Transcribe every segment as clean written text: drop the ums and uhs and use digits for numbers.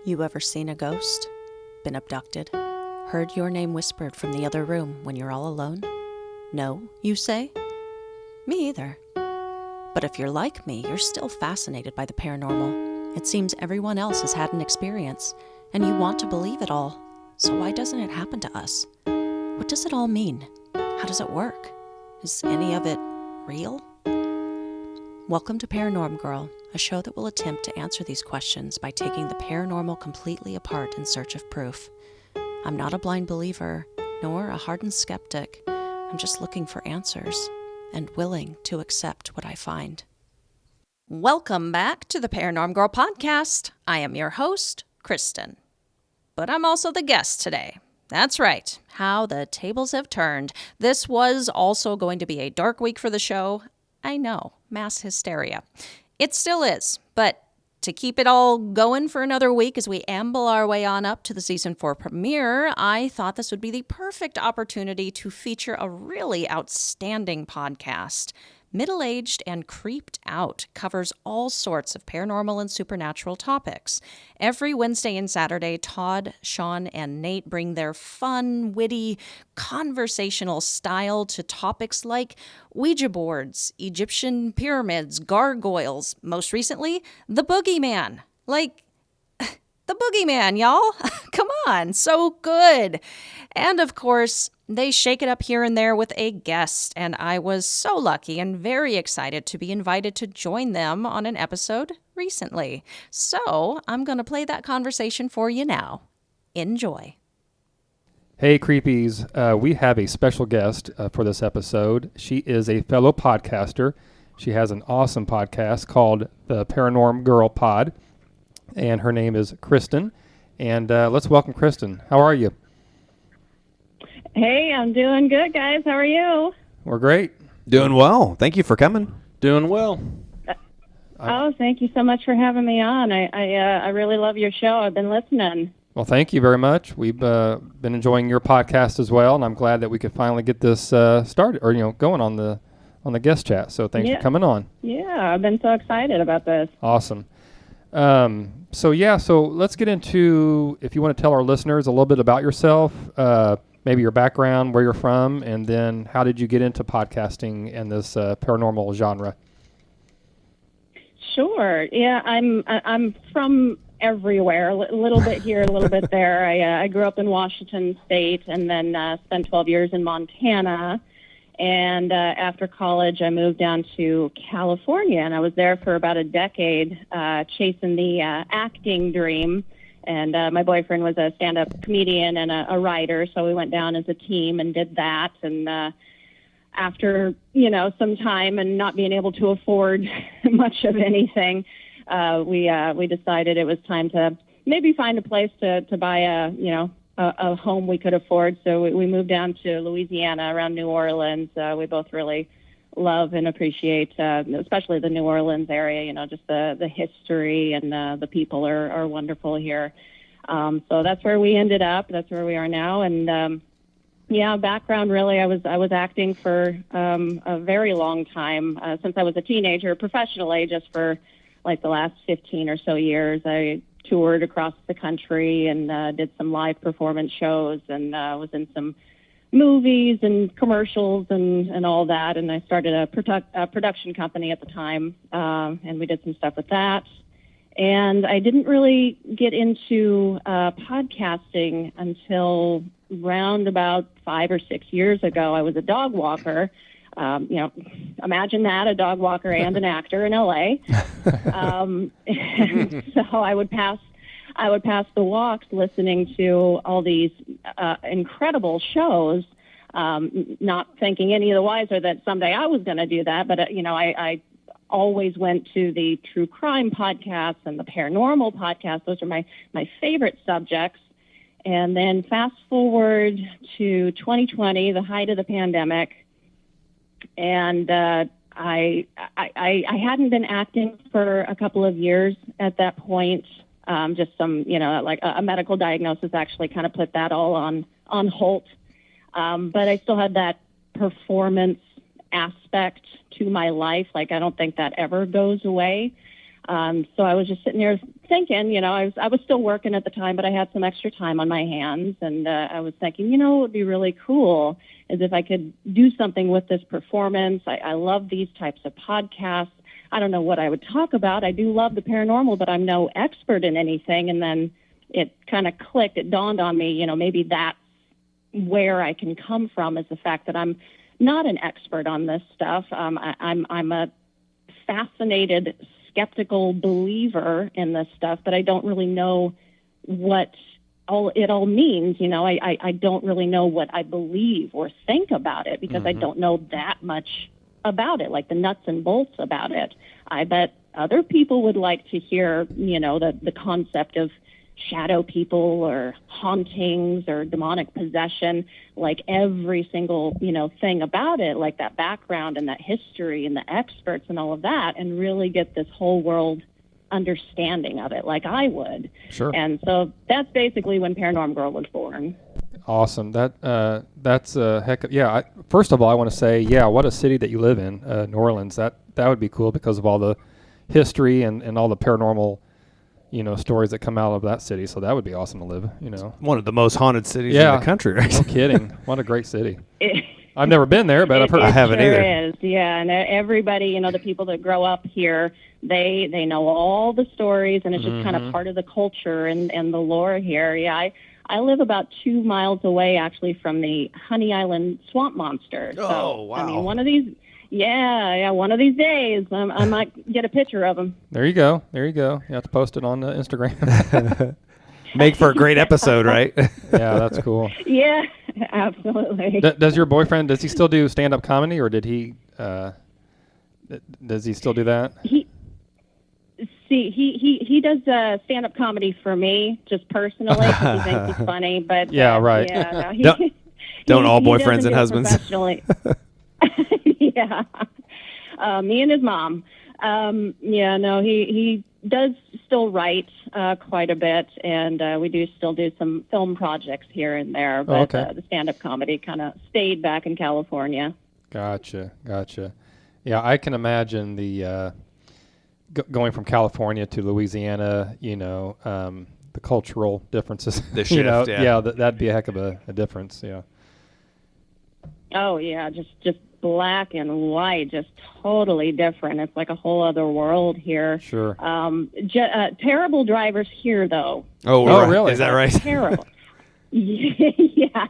You ever seen a ghost? Been abducted? Heard your name whispered from the other room when you're all alone? No, you say? Me either. But if you're like me, you're still fascinated by the paranormal. It seems everyone else has had an experience, and you want to believe it all. So why doesn't it happen to us? What does it all mean? How does it work? Is any of it real? Welcome to Paranormal Girl, a show that will attempt to answer these questions by taking the paranormal completely apart in search of proof. I'm not a blind believer, nor a hardened skeptic. I'm just looking for answers and willing to accept what I find. Welcome back to the Paranormal Girl podcast. I am your host, Kristen. But I'm also the guest today. That's right, how the tables have turned. This was also going to be a dark week for the show. I know, mass hysteria. It still is, but to keep it all going for another week as we amble our way on up to the season 4 premiere, I thought this would be the perfect opportunity to feature a really outstanding podcast. Middle-aged and Creeped Out covers all sorts of paranormal and supernatural topics. Every Wednesday and Saturday, Todd, Shawn, and Nate bring their fun, witty, conversational style to topics like Ouija boards, Egyptian pyramids, gargoyles, most recently, the boogeyman. The boogeyman, y'all. Come on, so good. And of course, they shake it up here and there with a guest, and I was so lucky and very excited to be invited to join them on an episode recently. So I'm going to play that conversation for you now. Enjoy. Hey, Creepies. We have a special guest for this episode. She is a fellow podcaster. She has an awesome podcast called the Paranormal Girl Pod, and her name is Kristen. And let's welcome Kristen. How are you? Hey, I'm doing good, guys. How are you? We're great. Doing well. Thank you for coming. Doing well. Thank you so much for having me on. I really love your show. I've been listening. Well, thank you very much. We've been enjoying your podcast as well, and I'm glad that we could finally get this started or going on the guest chat. So thanks for coming on. Yeah, I've been so excited about this. Awesome. So let's get into, if you want to tell our listeners a little bit about yourself, maybe your background, where you're from, and then how did you get into podcasting and this paranormal genre? Sure. Yeah, I'm from everywhere, a little bit here, a little bit there. I grew up in Washington State and then spent 12 years in Montana. And after college, I moved down to California, and I was there for about a decade chasing the acting dream. And my boyfriend was a stand-up comedian and a writer, so we went down as a team and did that. And after, some time and not being able to afford much of anything, we decided it was time to maybe find a place to buy a home we could afford. So we moved down to Louisiana around New Orleans. We both really love and appreciate, especially the New Orleans area, just the history and the people are wonderful here. So that's where we ended up. That's where we are now. And background really, I was acting for a very long time, since I was a teenager, professionally, just for like the last 15 or so years. I toured across the country and did some live performance shows and was in some movies and commercials and all that. And I started a production company at the time, and we did some stuff with that. And I didn't really get into podcasting until around about 5 or 6 years ago. I was a dog walker. Imagine that, a dog walker and an actor in LA. And so I would pass the walks listening to all these incredible shows, not thinking any of the wiser that someday I was going to do that. But, I always went to the true crime podcasts and the paranormal podcasts. Those are my favorite subjects. And then fast forward to 2020, the height of the pandemic. And I hadn't been acting for a couple of years at that point. Just some, like a medical diagnosis actually kind of put that all on hold. But I still had that performance aspect to my life. Like, I don't think that ever goes away. So I was just sitting there thinking, I was still working at the time, but I had some extra time on my hands, and I was thinking, what would be really cool is if I could do something with this performance. I love these types of podcasts. I don't know what I would talk about. I do love the paranormal, but I'm no expert in anything. And then it kind of clicked. It dawned on me, maybe that's where I can come from, is the fact that I'm not an expert on this stuff. I'm a fascinated, skeptical believer in this stuff, but I don't really know what it all means. I don't really know what I believe or think about it because I don't know that much about it, like the nuts and bolts about it. I bet other people would like to hear, the concept of shadow people or hauntings or demonic possession, like every single, thing about it, like that background and that history and the experts and all of that, and really get this whole world understanding of it like I would. Sure. And so that's basically when Paranormal Girl was born. Awesome. That's a heck of, yeah. First of all, I want to say, what a city that you live in, New Orleans. That would be cool because of all the history and all the paranormal, stories that come out of that city. So that would be awesome to live, One of the most haunted cities in the country, right? No kidding. What a great city. I've never been there, but I've heard. I haven't either. Is, yeah. And everybody, the people that grow up here, they know all the stories, and it's just kind of part of the culture and the lore here. Yeah, I live about 2 miles away, actually, from the Honey Island swamp monster. So, oh, wow. I mean, one of these days, I might get a picture of him. There you go. You have to post it on Instagram. Make for a great episode, right? Yeah, that's cool. Yeah, absolutely. Does your boyfriend, does he still do stand-up comedy, or did he, does he still do that? He does stand-up comedy for me, just personally, because he thinks he's funny. But yeah, right. Yeah, no, don't all boyfriends doesn't and do it husbands? Professionally. Yeah, me and his mom. He does still write quite a bit, and we do still do some film projects here and there. But the stand-up comedy kind of stayed back in California. Gotcha. Yeah, I can imagine the going from California to Louisiana. The cultural differences. The shift. That'd be a heck of a difference. Yeah. Oh yeah, just black and white, just totally different. It's like a whole other world here. Sure. Terrible drivers here, though. Oh, right. Really? Is that right? Terrible. Yeah.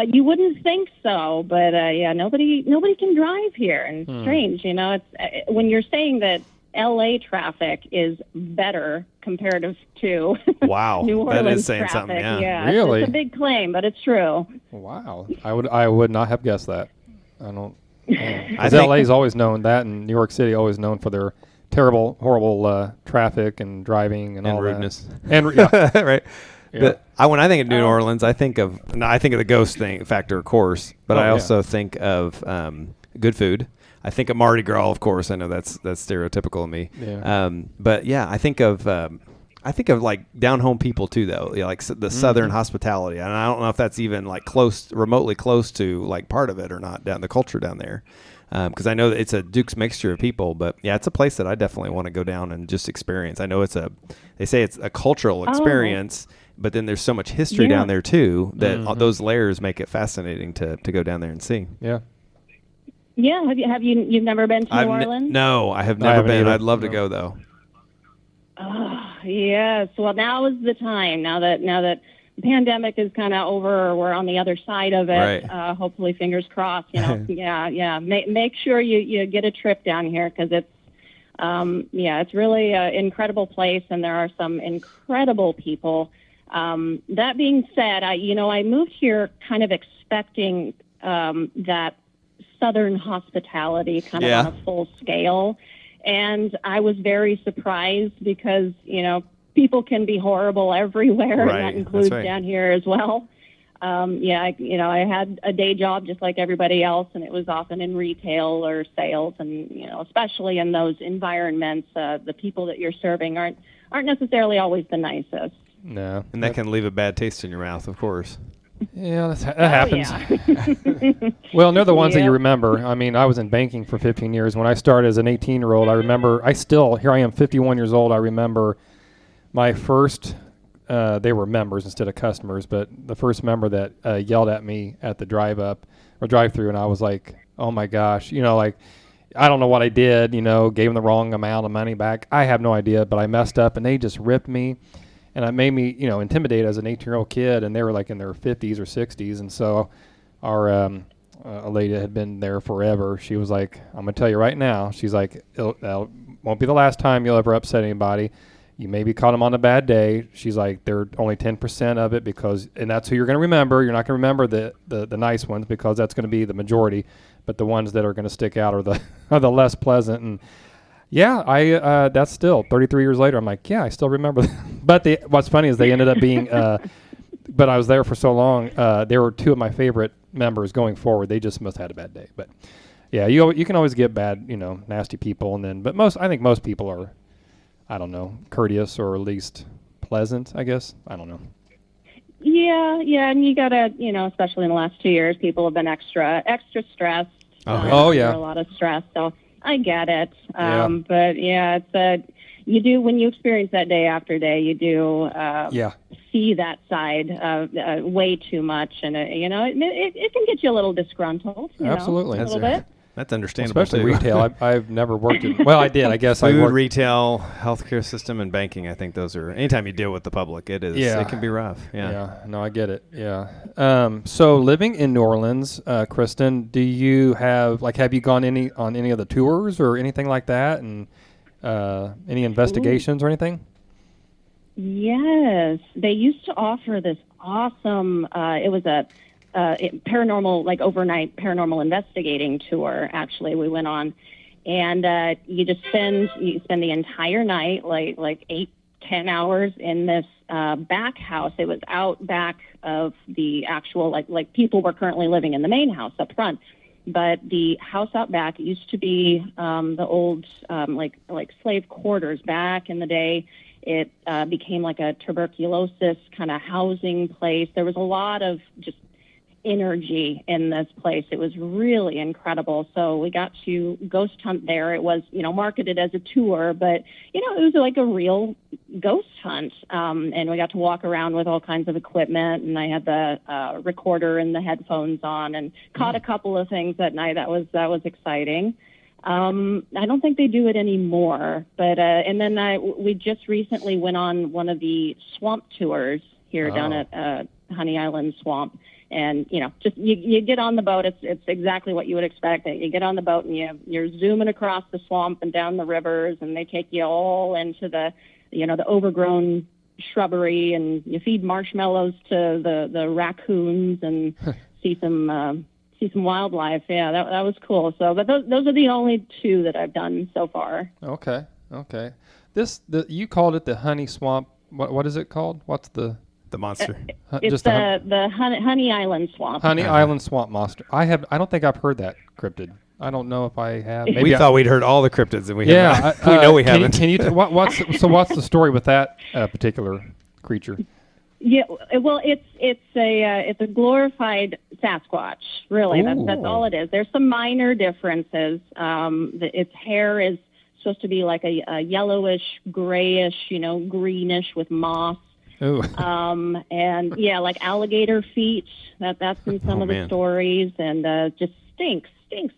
You wouldn't think so, but nobody can drive here, and strange. It's when you're saying that L.A. traffic is better comparative to wow, New Orleans that is saying traffic. something. Yeah, really, it's a big claim, but it's true. Wow, I would not have guessed that. I don't. I think LA is always known that, and New York City always known for their terrible, horrible traffic and driving and all rudeness. That. And yeah, right. Yeah. But when I think of New Orleans, I think of the ghost factor, of course, but I also think of good food. I think of Mardi Gras, of course. I know that's stereotypical of me. Yeah. But yeah, I think of like down home people too, though. Like the Southern hospitality, and I don't know if that's even like remotely close to like part of it or not. The culture down there, because I know that it's a Duke's mixture of people. But yeah, it's a place that I definitely want to go down and just experience. I know they say it's a cultural experience, but then there's so much history down there too that those layers make it fascinating to go down there and see. Yeah. Yeah, have you've never been to New Orleans? No, I have never been. I'd love to go though. Oh, yes. Well, now is the time. Now that the pandemic is kind of over, or we're on the other side of it. Right. Hopefully, fingers crossed. Yeah. Make sure you get a trip down here, because it's it's really an incredible place, and there are some incredible people. That being said, I moved here kind of expecting that Southern hospitality kind of on a full scale. And I was very surprised because, people can be horrible everywhere, and that includes down here as well. I had a day job just like everybody else, and it was often in retail or sales. And, especially in those environments, the people that you're serving aren't necessarily always the nicest. No. And that can leave a bad taste in your mouth, of course. Yeah, that happens. Yeah. Well, they're the ones that you Yep. remember. I mean, I was in banking for 15 years. When I started as an 18-year-old, I remember, here I am 51 years old. I remember my first, they were members instead of customers, but the first member that yelled at me at the drive-through, and I was like, oh my gosh, like, I don't know what I did, gave them the wrong amount of money back. I have no idea, but I messed up, and they just ripped me. And it made me, intimidated as an 18-year-old kid, and they were like in their 50s or 60s. And so our a lady that had been there forever, she was like, I'm going to tell you right now, she's like, it won't be the last time you'll ever upset anybody. You maybe caught them on a bad day. She's like, they're only 10% of it and that's who you're going to remember. You're not going to remember the nice ones because that's going to be the majority. But the ones that are going to stick out are the less pleasant. And yeah, that's still 33 years later. I'm like, yeah, I still remember that. But what's funny is they ended up being, but I was there for so long. They were two of my favorite members going forward. They just must have had a bad day. But yeah, you can always get bad, nasty people. I think most people are, I don't know, courteous or at least pleasant, I guess. I don't know. Yeah, and you gotta, especially in the last 2 years, people have been extra stressed. Oh, yeah. A lot of stress, so I get it. Yeah. But yeah, you do, when you experience that day after day, you do see that side way too much, and it can get you a little disgruntled. Absolutely. A little bit. That's understandable. Especially too. retail. I've never worked in. Well, I did. I guess I Food, worked. retail, healthcare system, and banking. I think those are. Anytime you deal with the public, it is. Yeah. It can be rough. Yeah. Yeah. No, I get it. Yeah. So living in New Orleans, Kristen, do you have you gone on any of the tours or anything like that, and any investigations or anything? Yes, they used to offer this awesome. It was a paranormal, overnight paranormal investigating tour. Actually, we went on, and you spend the entire night, like 8-10 hours in this back house. It was out back of the actual like people were currently living in the main house up front, but the house out back used to be the old like slave quarters back in the day. It became like a tuberculosis kind of housing place. There was a lot of just energy in this place. It was really incredible. So we got to ghost hunt there. It was, marketed as a tour, but, it was like a real ghost hunt. And we got to walk around with all kinds of equipment, and I had the recorder and the headphones on and caught a couple of things that night. That was exciting. I don't think they do it anymore, but, and then we just recently went on one of the swamp tours here down at Honey Island Swamp. And, just you get on the boat. It's exactly what you would expect. You get on the boat and you're zooming across the swamp and down the rivers, and they take you all into the overgrown shrubbery, and you feed marshmallows to the raccoons and see some wildlife. Yeah, that was cool. So, but those are the only two that I've done so far. Okay. You called it the Honey Swamp. What is it called? What's the monster? It's just the Honey Island Swamp. Honey Island Swamp monster. I don't think I've heard that cryptid. I don't know if I have. Maybe we thought we'd heard all the cryptids, and we have not. we know we haven't. Can you what's the story with that particular creature? Yeah, well, it's a glorified Sasquatch. Really, that's all it is. There's some minor differences. Its hair is supposed to be like a yellowish, grayish, greenish with moss. Ooh. And yeah, like alligator feet. That's in some of the stories, and just stinks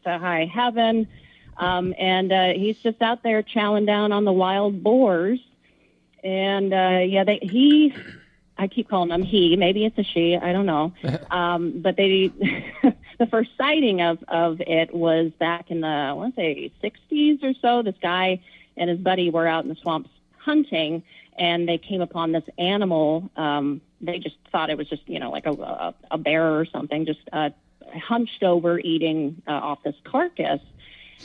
to high heaven. And he's just out there chowing down on the wild boars. And I keep calling him he. Maybe it's a she. I don't know. But the first sighting of it was back in the, I want to say, 60s or so. This guy and his buddy were out in the swamps hunting, and they came upon this animal. They just thought it was just, like a bear or something, just hunched over eating off this carcass.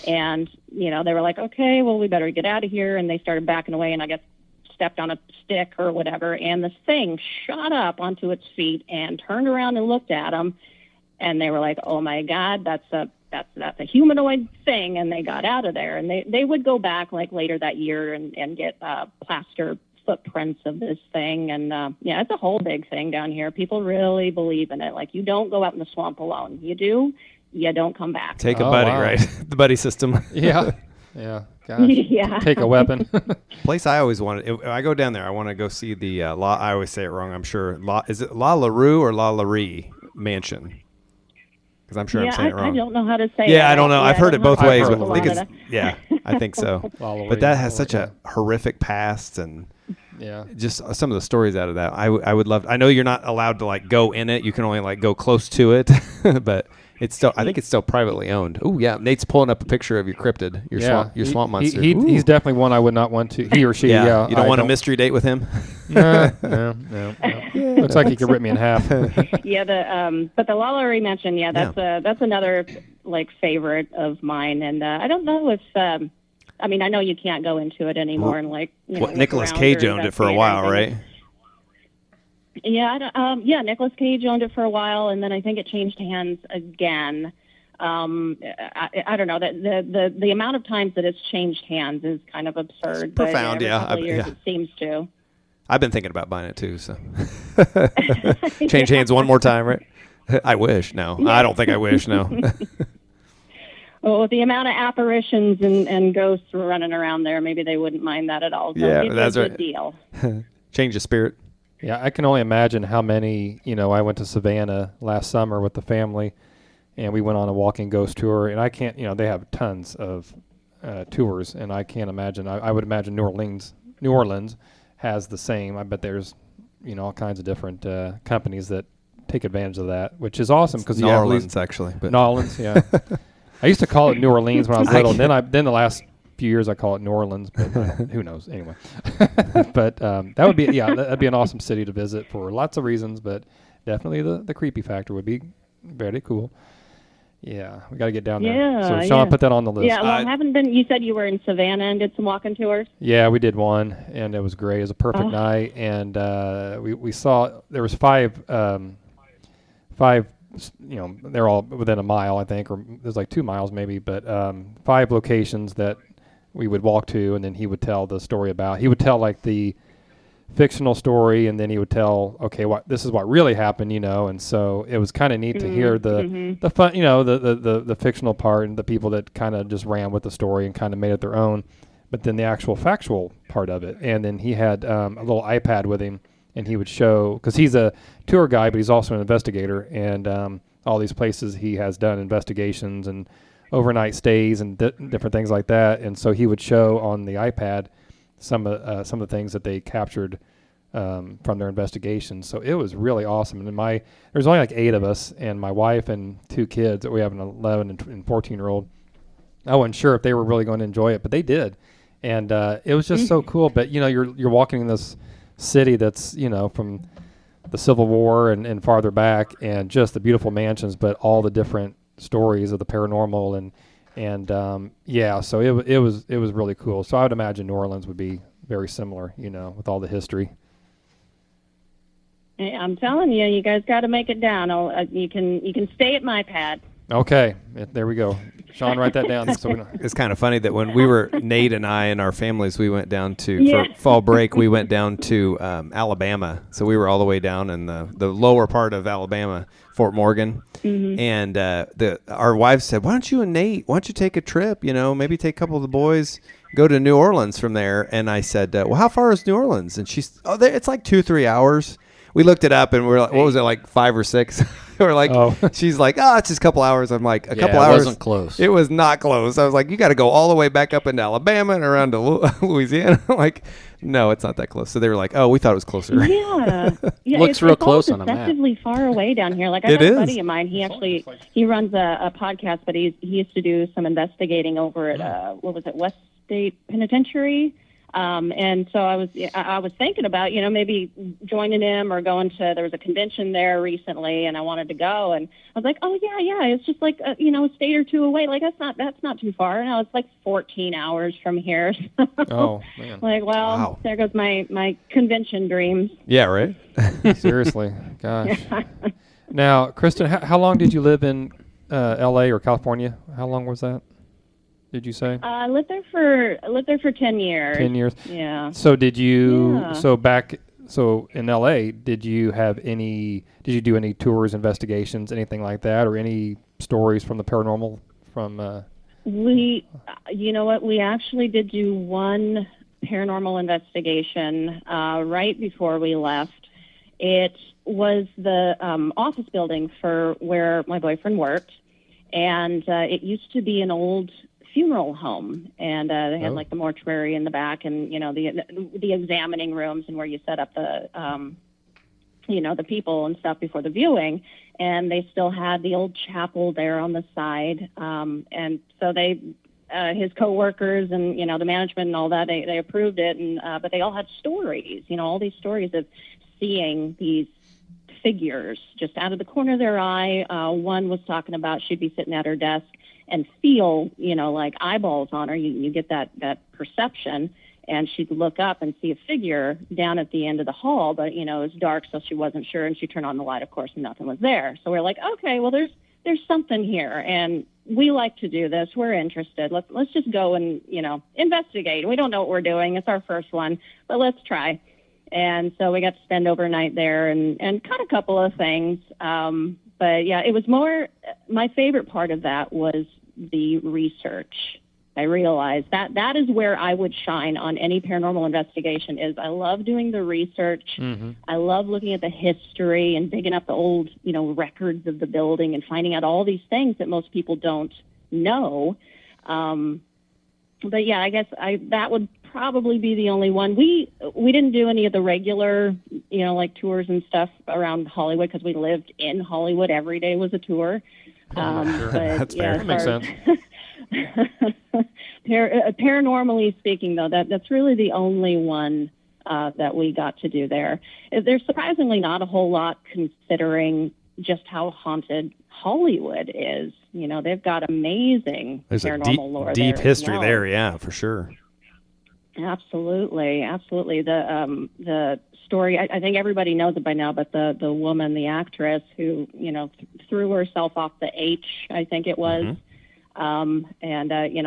And, they were like, okay, well, we better get out of here. And they started backing away, and I guess stepped on a stick or whatever. And this thing shot up onto its feet and turned around and looked at them. And they were like, oh, my God, that's a humanoid thing. And they got out of there. And they would go back like later that year and get plaster footprints of this thing. And yeah, it's a whole big thing down here. People really believe in it. Like, you don't go out in the swamp alone. You do, you don't come back. Take a buddy, right? The buddy system. Yeah. Yeah. Gosh. Yeah. Take a weapon. Place I always wanted. If I go down there, I want to go see the I always say it wrong, I'm sure. Is it La LaRue or La Larue mansion? Because I'm sure I'm saying it wrong. I don't know how to say it. Yeah, I don't know. I've heard it both ways. But I think it's, yeah, I think so. But that has such a horrific past, and just some of the stories out of that. I would love. I know you're not allowed to like go in it. You can only like go close to it, but it's still. I think it's still privately owned. Oh yeah, Nate's pulling up a picture of your cryptid, your swamp monster. He's definitely one I would not want to. He or she. Yeah, you don't want a mystery date with him. No. Looks like he could rip me in half. Yeah, but the La Larue Mansion, that's another like favorite of mine, and I don't know if I mean, I know you can't go into it anymore, and like Nicolas Cage owned it for a while, right? Yeah, Nicolas Cage owned it for a while, and then I think it changed hands again. I don't know, that the amount of times that it's changed hands is kind of absurd. It's profound, but every couple of years it seems to. I've been thinking about buying it too, so change hands one more time, right? I wish. No, I don't think I wish. No. Well, with the amount of apparitions and ghosts running around there, maybe they wouldn't mind that at all. So yeah, that's a good right. Deal. Change the spirit. Yeah, I can only imagine how many. I went to Savannah last summer with the family, and we went on a walking ghost tour. And I can't. They have tons of tours, and I can't imagine. I would imagine New Orleans has the same. I bet there's, all kinds of different companies that take advantage of that, which is awesome because New Orleans actually. But. New Orleans, yeah. I used to call it New Orleans when I was little. And then the last few years I call it New Orleans, but who knows? Anyway, but that would be that'd be an awesome city to visit for lots of reasons, but definitely the creepy factor would be very cool. Yeah, we got to get down there. Yeah, so Sean, put that on the list. Yeah, well, I haven't been. You said you were in Savannah and did some walking tours. Yeah, we did one, and it was great. It was a perfect night, and we saw there was five. They're all within a mile, I think, or there's like 2 miles maybe, but 5 locations that we would walk to, and then he would tell the story about. He would tell like the fictional story, and then he would tell, okay, this is what really happened, and so it was kind of neat to hear the fun, the fictional part and the people that kind of just ran with the story and kind of made it their own, but then the actual factual part of it. And then he had a little iPad with him, and he would show, because he's a tour guide, but he's also an investigator, and all these places he has done investigations and overnight stays and different things like that. And so he would show on the iPad some of the things that they captured from their investigations. So it was really awesome. And there's only like 8 of us, and my wife and 2 kids. We have an 11 and 14-year-old. I wasn't sure if they were really going to enjoy it, but they did. And it was just so cool. But you're walking in this city that's from the Civil War and farther back, and just the beautiful mansions, but all the different stories of the paranormal and so it was really cool. So I would imagine New Orleans would be very similar, with all the history. I'm telling you, you guys got to make it down. You can stay at my pad. Okay, there we go. Sean, write that down. It's kind of funny that when we were, Nate and I and our families, we went down for fall break, we went down to Alabama. So we were all the way down in the lower part of Alabama, Fort Morgan. Mm-hmm. And our wives said, why don't you and Nate, take a trip, maybe take a couple of the boys, go to New Orleans from there. And I said, well, how far is New Orleans? And she's, it's like 2-3 hours. We looked it up, and we're like, what was it, like 5 or 6? We're like, she's like, it's just a couple hours. I'm like, a couple hours. It wasn't close. It was not close. I was like, you got to go all the way back up into Alabama and around to Louisiana. Like, no, it's not that close. So they were like, we thought it was closer. Yeah. Looks real close on a map. It's deceptively far away down here. Like, I have a buddy of mine. He runs a podcast, but he used to do some investigating over at, West State Penitentiary. And so I was thinking about, maybe joining him or going to, there was a convention there recently and I wanted to go, and I was like, it's just like, a state or 2 away. Like, that's not too far. And it's like 14 hours from here. Oh, man. Like, wow. There goes my convention dreams. Yeah, right. Seriously. Gosh. Now, Kristen, how long did you live in LA or California? How long was that? Did you say? I lived there for 10 years. 10 years. Yeah. So did you? Yeah. So in LA, did you do any tours, investigations, anything like that, or any stories from the paranormal from? You know what? We actually did do one paranormal investigation right before we left. It was the office building for where my boyfriend worked, and it used to be an old funeral home, and they had like the mortuary in the back, and the examining rooms, and where you set up the the people and stuff before the viewing. And they still had the old chapel there on the side, and so they his coworkers and the management and all that, they approved it, and but they all had stories, all these stories of seeing these figures just out of the corner of their eye. One was talking about she'd be sitting at her desk and feel, like eyeballs on her. You get that perception, and she'd look up and see a figure down at the end of the hall, but it was dark, so she wasn't sure, and she turned on the light, of course, and nothing was there. So we're like, okay, well, there's something here, and we like to do this. We're interested. Let's just go and investigate. We don't know what we're doing. It's our first one, but let's try. And so we got to spend overnight there and caught a couple of things. But yeah, it was more, my favorite part of that was the research. I realized that is where I would shine on any paranormal investigation. Is I love doing the research. Mm-hmm. I love looking at the history and digging up the old, records of the building and finding out all these things that most people don't know. But yeah, I guess that would probably be the only one. We didn't do any of the regular, like tours and stuff around Hollywood, because we lived in Hollywood. Every day was a tour. Sure. But, that's fair. That makes sense. Paranormally speaking, though, that's really the only one that we got to do there. There's surprisingly not a whole lot, considering just how haunted Hollywood is. They've got amazing paranormal lore there. Deep history there, yeah, for sure. Absolutely. The story, I think everybody knows it by now, but the woman, the actress who, threw herself off the H, I think it was. Mm-hmm.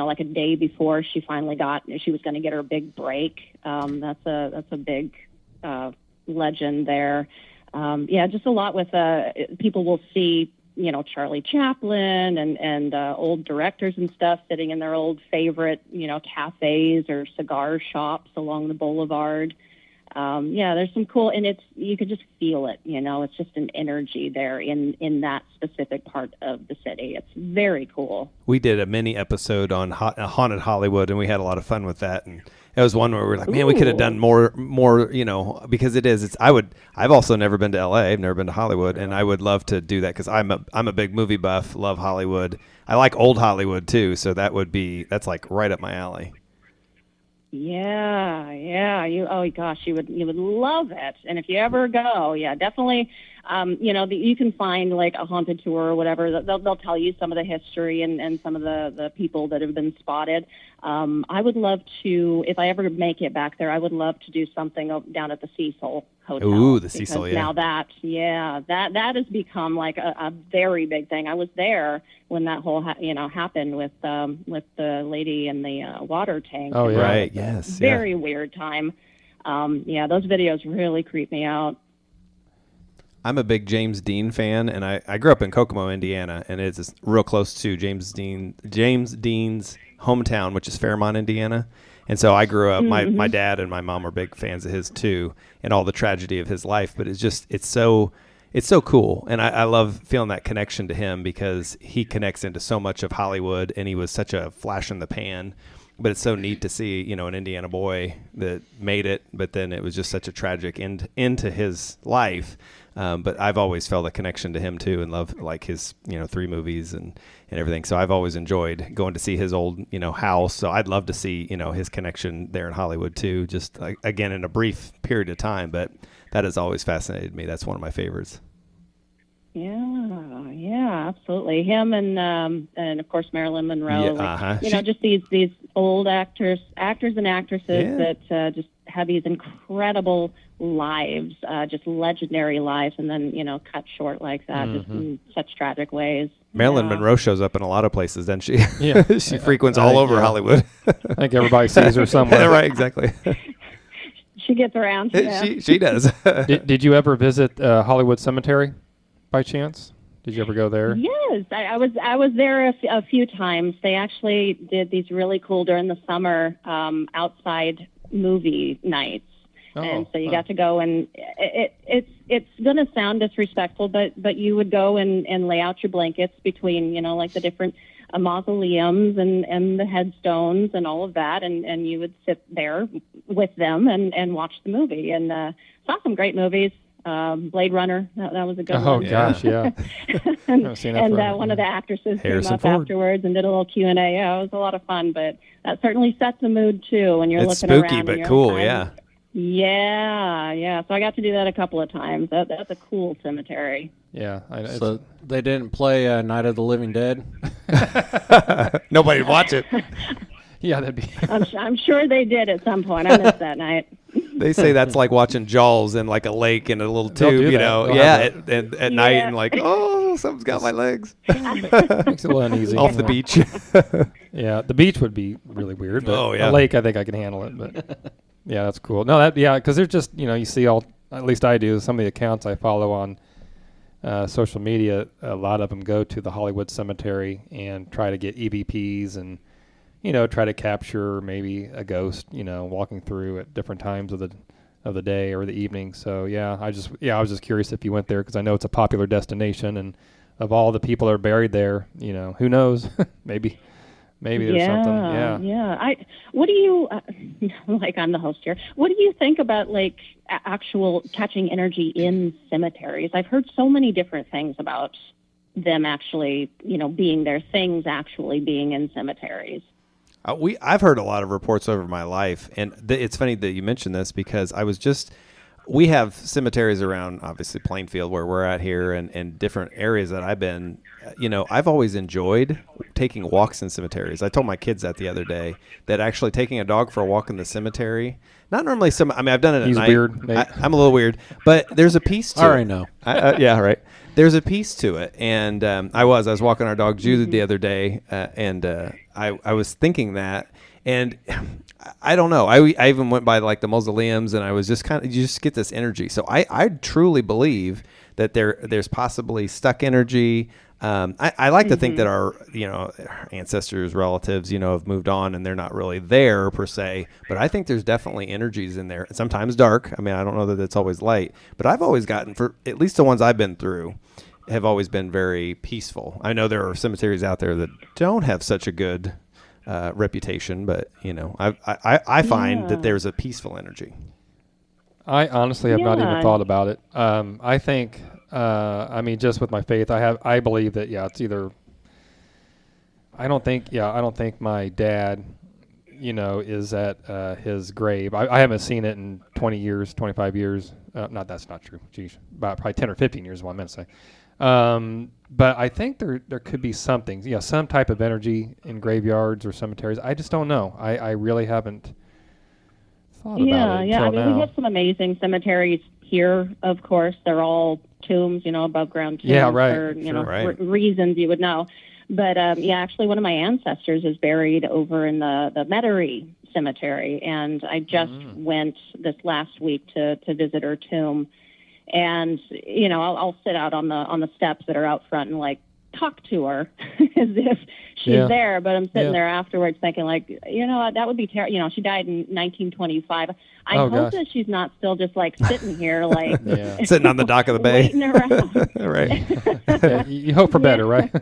Like a day before she was going to get her big break. That's a big legend there. Just a lot with people will see, Charlie Chaplin and old directors and stuff sitting in their old favorite, cafes or cigar shops along the boulevard. There's some cool, and you could just feel it, it's just an energy there in that specific part of the city. It's very cool. We did a mini episode on haunted Hollywood, and we had a lot of fun with that. And it was one where we were like, man, we could have done more, because I've also never been to LA. I've never been to Hollywood, and I would love to do that, because I'm a big movie buff, love Hollywood. I like old Hollywood too. So that's like right up my alley. Yeah. You would love it. And if you ever go, definitely. You can find like a haunted tour or whatever. They'll tell you some of the history and some of the people that have been spotted. I would love to, if I ever make it back there, I would love to do something down at the Cecil Hotel. Ooh, the Cecil, yeah. Now that has become like a very big thing. I was there when that whole happened with the lady in the water tank. Oh yeah, right. Yes. Very weird time. Those videos really creep me out. I'm a big James Dean fan, and I grew up in Kokomo, Indiana, and it's real close to James Dean's hometown, which is Fairmont, Indiana. And so I grew up, my dad and my mom were big fans of his too, and all the tragedy of his life. But it's so cool. And I love feeling that connection to him, because he connects into so much of Hollywood, and he was such a flash in the pan. But it's so neat to see, an Indiana boy that made it, but then it was just such a tragic end into his life. But I've always felt a connection to him too, and love like his, 3 movies and everything. So I've always enjoyed going to see his old, house. So I'd love to see, his connection there in Hollywood too, just again in a brief period of time. But that has always fascinated me. That's one of my favorites. Yeah, absolutely. Him and of course Marilyn Monroe. Yeah, just these old actors and actresses that just have these incredible lives, just legendary lives, and then, cut short like that, just in such tragic ways. Marilyn Monroe shows up in a lot of places, doesn't she? Yeah. She frequents all over Hollywood. I think everybody sees her somewhere. Right, exactly. She gets around. Yeah. She does. Did you ever visit Hollywood Cemetery by chance? Did you ever go there? Yes, I was there a few times. They actually did these really cool during the summer outside movie nights. And so you got to go, and it's going to sound disrespectful, but you would go and lay out your blankets between, like the different mausoleums and the headstones and all of that, and you would sit there with them and watch the movie. And saw some great movies. Blade Runner, that was a good one. Oh, gosh, yeah. and one of the actresses Harrison came up Ford. afterwards and did a little Q&A. Yeah, it was a lot of fun, but that certainly sets the mood, too, when you're It's looking spooky, around. but cool, yeah. Yeah. So I got to do that a couple of times. That's a cool cemetery. Yeah. So they didn't play Night of the Living Dead? Nobody'd watch it. Yeah, that'd be. I'm sure they did at some point. I missed that night. They say that's like watching Jaws in like a lake in a little They'll tube, do you that. know. They'll Yeah, have at night, and like, oh, something's got my legs. Makes it a little uneasy. Off the beach. Yeah, the beach would be really weird. But Oh, yeah. a lake, I think I can handle it. But yeah, that's cool. No, because there's just, you see at least I do, some of the accounts I follow on social media, a lot of them go to the Hollywood Cemetery and try to get EVPs and, try to capture maybe a ghost, walking through at different times of the day or the evening. So I was just curious if you went there, because I know it's a popular destination, and of all the people that are buried there, who knows? Maybe there's something. Yeah. What do you like? I'm the host here. What do you think about like actual catching energy in cemeteries? I've heard so many different things about them actually, being there, things actually being in cemeteries. I've heard a lot of reports over my life, and it's funny that you mentioned this, because we have cemeteries around, obviously, Plainfield, where we're at here, and different areas that I've been. I've always enjoyed taking walks in cemeteries. I told my kids that the other day, that actually taking a dog for a walk in the cemetery, not normally I've done it at He's night. weird, Nate. I'm a little weird, but there's a piece to it. All right, no. Yeah, right. There's a piece to it, and I was walking our dog Judith the other day, and I was thinking that, and I don't know. I even went by like the mausoleums, and I was just you just get this energy. So I truly believe that there's possibly stuck energy. I like to think that our ancestors, relatives, have moved on and they're not really there per se. But I think there's definitely energies in there. Sometimes dark. I mean, I don't know that it's always light. But I've always gotten, for at least the ones I've been through, have always been very peaceful. I know there are cemeteries out there that don't have such a good reputation, but I find that there's a peaceful energy. I honestly have not even thought about it. I think, just with my faith, I believe that, it's either, I don't think my dad, is at his grave. I haven't seen it in 20 years, 25 years. That's not true. Geez, about probably 10 or 15 years is what I meant to say. But I think there could be something, some type of energy in graveyards or cemeteries. I just don't know. I really haven't thought about it until now. We have some amazing cemeteries here, of course. They're all tombs, above ground tombs for reasons you would know. But actually one of my ancestors is buried over in the Metairie Cemetery, and I just went this last week to visit her tomb. And I'll sit out on the steps that are out front and like talk to her as if she's there. But I'm sitting there afterwards thinking like, that would be terrible. She died in 1925. I hope that she's not still just like sitting here like sitting on the dock of the bay, waiting around. Right. You hope for better, right?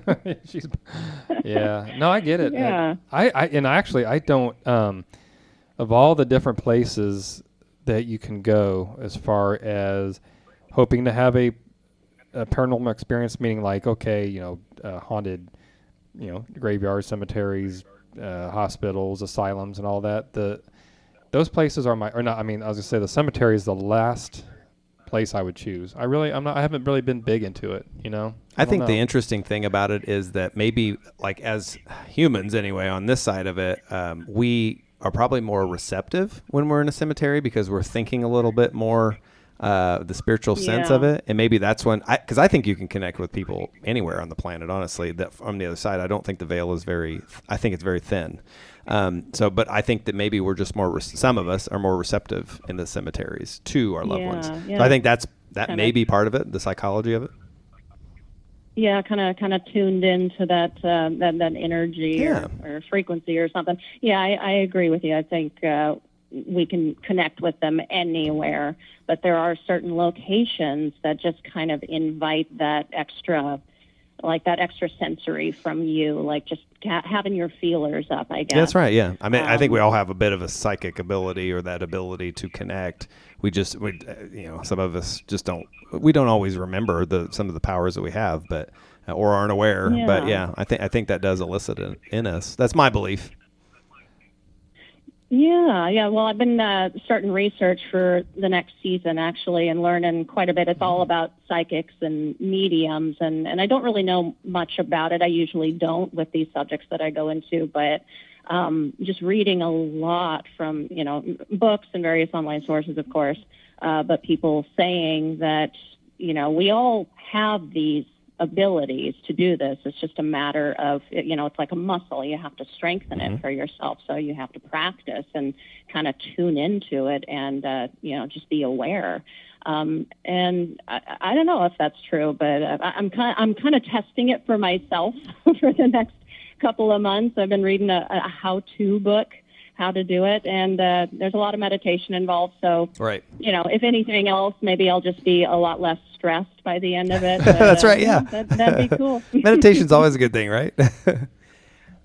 No, I get it. Yeah. I don't. Of all the different places that you can go, as far as hoping to have a paranormal experience, meaning like, haunted, graveyards, cemeteries, hospitals, asylums, and all that. Those places are I was gonna say the cemetery is the last place I would choose. I haven't really been big into it. I think the interesting thing about it is that maybe, like, as humans anyway, on this side of it, we are probably more receptive when we're in a cemetery because we're thinking a little bit more the spiritual sense of it. And maybe that's when, because I think you can connect with people anywhere on the planet, honestly. That from the other side, I don't think the veil is I think it's very thin. But I think that maybe we're just some of us are more receptive in the cemeteries to our loved ones. Yeah. So I think that may be part of it, the psychology of it. Yeah, kind of tuned into that energy or frequency or something. Yeah, I agree with you. I think we can connect with them anywhere, but there are certain locations that just kind of invite that extra sensory from you, like just having your feelers up, I guess. That's right, yeah. I mean, I think we all have a bit of a psychic ability or that ability to connect. We some of us just don't always remember some of the powers that we have, but or aren't aware. Yeah. But yeah, I think that does elicit it in us. That's my belief. Yeah. Well, I've been starting research for the next season, actually, and learning quite a bit. It's all about psychics and mediums, and I don't really know much about it. I usually don't with these subjects that I go into, but just reading a lot from, books and various online sources, of course, but people saying that, we all have these abilities to do this. It's just a matter of, it's like a muscle. You have to strengthen it for yourself. So you have to practice and kind of tune into it and, just be aware. And I don't know if that's true, but I'm kind of testing it for myself for the next couple of months. I've been reading a how-to book, how to do it, and there's a lot of meditation involved. So, right. If anything else, maybe I'll just be a lot less stressed by the end of it. But, That's right, yeah. That'd be cool. Meditation's always a good thing, right?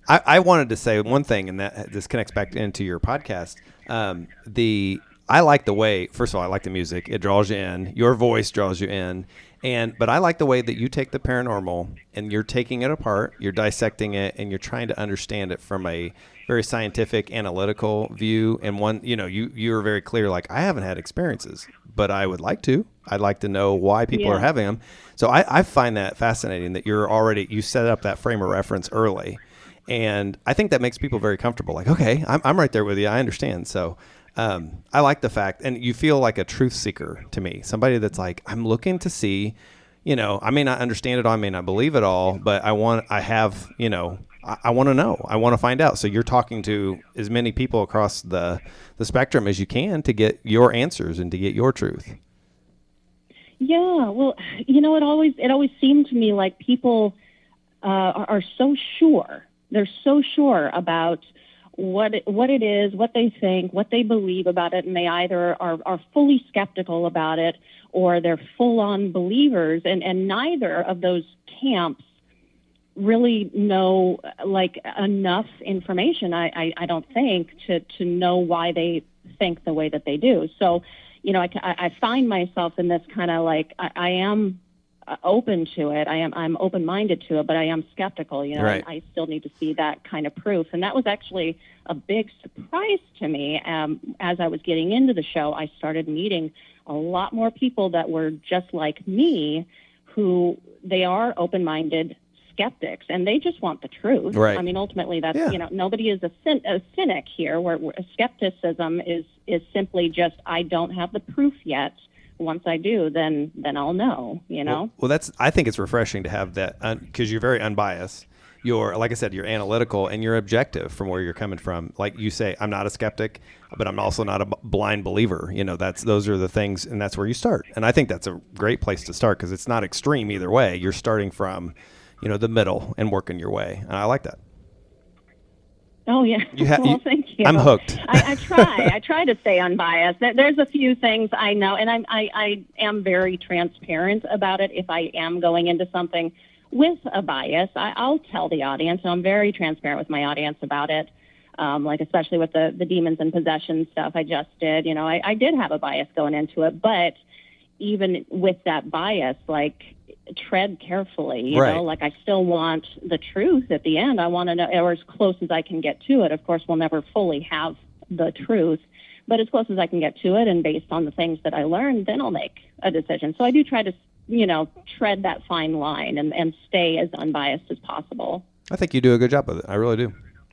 I wanted to say one thing, and that this connects back into your podcast. I like the way, first of all, I like the music. It draws you in. Your voice draws you in. But I like the way that you take the paranormal and you're taking it apart, you're dissecting it, and you're trying to understand it from a very scientific, analytical view. And one, you're very clear, like, I haven't had experiences, but I would like to. I'd like to know why people are having them. So I find that fascinating that you set up that frame of reference early. And I think that makes people very comfortable. Like, okay, I'm right there with you. I understand. So I like the fact, and you feel like a truth seeker to me, somebody that's like, I'm looking to see, I may not understand it all, I may not believe it all, but I want to know, I want to find out. So you're talking to as many people across the spectrum as you can to get your answers and to get your truth. Yeah, well, it always seemed to me like people are so sure. They're so sure about what it is, what they think, what they believe about it, and they either are fully skeptical about it or they're full-on believers, and neither of those camps really know enough information, I don't think, to know why they think the way that they do. So, I find myself in this kind of I am open to it. I'm open-minded to it, but I am skeptical. Right. I still need to see that kind of proof. And that was actually a big surprise to me. As I was getting into the show, I started meeting a lot more people that were just like me, who they are open-minded skeptics, and they just want the truth. Right. I mean, ultimately, that's, nobody is a cynic here, where skepticism is simply just, I don't have the proof yet. Once I do, then I'll know, Well, I think it's refreshing to have that, because you're very unbiased. Like I said, you're analytical and you're objective from where you're coming from. Like you say, I'm not a skeptic, but I'm also not a blind believer. Those are the things, and that's where you start. And I think that's a great place to start, because it's not extreme either way. You're starting from, the middle and working your way. And I like that. Oh, yeah. Thank you. I'm hooked. I try to stay unbiased. There's a few things I know, and I am very transparent about it. If I am going into something with a bias, I'll tell the audience. So I'm very transparent with my audience about it, especially with the demons and possession stuff I just did. I did have a bias going into it, but even with that bias, tread carefully, right. I still want the truth at the end. I want to know, or as close as I can get to it. Of course, we'll never fully have the truth, but as close as I can get to it, and based on the things that I learned, then I'll make a decision. So I do try to, tread that fine line and stay as unbiased as possible. I think you do a good job with it. I really do.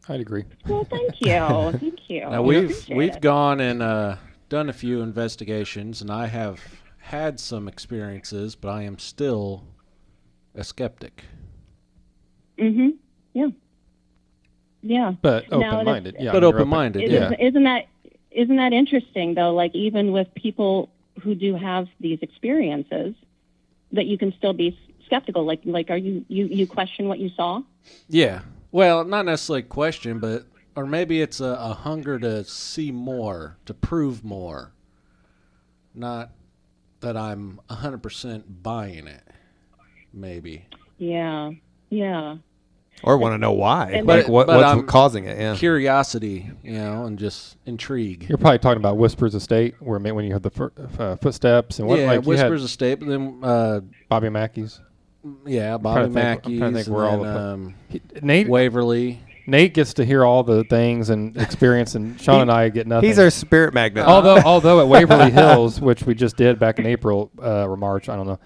I'd agree. Well, thank you. Thank you. Now we've gone and done a few investigations, and I have had some experiences, but I am still a skeptic. Mm-hmm. Yeah. Yeah. But Now, open-minded. Yeah, But I mean, you're open-minded, open. yeah. Isn't that interesting though? Like even with people who do have these experiences, that you can still be skeptical. Like are you question what you saw? Yeah. Well, not necessarily question, but or maybe it's a hunger to see more, to prove more. Not that I'm 100% buying it. Maybe. Yeah. Yeah. Or want to know why. And Like but what's I'm causing it. Yeah. Curiosity, and just intrigue. You're probably talking about Whispers Estate, where when you heard the footsteps and what, Yeah, like you had Whispers Estate, but then Bobby Mackey's. Bobby Mackey's, I'm trying to think where all and the Nate Waverly. Nate gets to hear all the things and experience, and Shawn and I get nothing. He's our spirit magnet. Although at Waverly Hills, which we just did back in April or March, I don't know.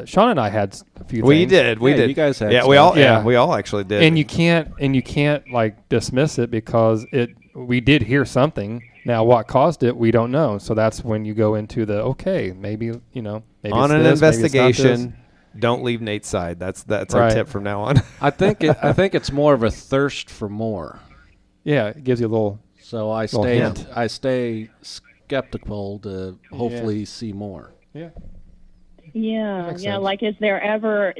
Shawn and I had a few things. We did. You guys had we all. stuff. Yeah. We all actually did. And you can't like dismiss it because we did hear something. Now what caused it, we don't know. So that's when you go into maybe on it's an this, maybe it's not investigation, don't leave Nate's side. That's our Right. tip from now on. I think it's more of a thirst for more. Yeah, it gives you a little. So I Little stay hint. I stay skeptical to hopefully see more. Yeah. Yeah, Makes yeah. sense. Like, is there ever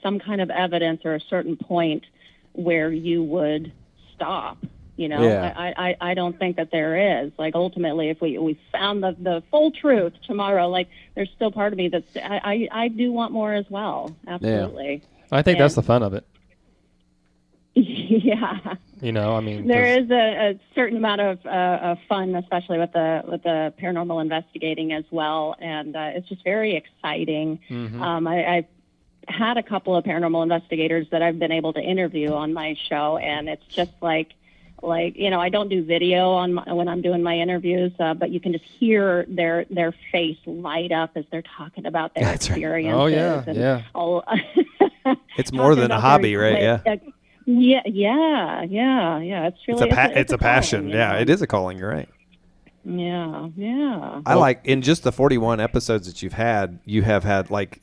some kind of evidence or a certain point where you would stop? Yeah. I don't think that there is. Like, ultimately, if we found the full truth tomorrow, like, there's still part of me that's I do want more as well. Absolutely. I think that's the fun of it. Yeah. I mean, There is a certain amount of fun, especially with the paranormal investigating as well, and it's just very exciting. Mm-hmm. I've had a couple of paranormal investigators that I've been able to interview on my show, and it's just like I don't do video when I'm doing my interviews, but you can just hear their face light up as they're talking about their That's right. experiences. Oh yeah, and yeah. all, It's more than a talking hobby, about right? their- Yeah. Yeah. It's really It's a passion. calling, Yeah, it is a calling. You're right. Yeah. I like in just the 41 episodes that you have had like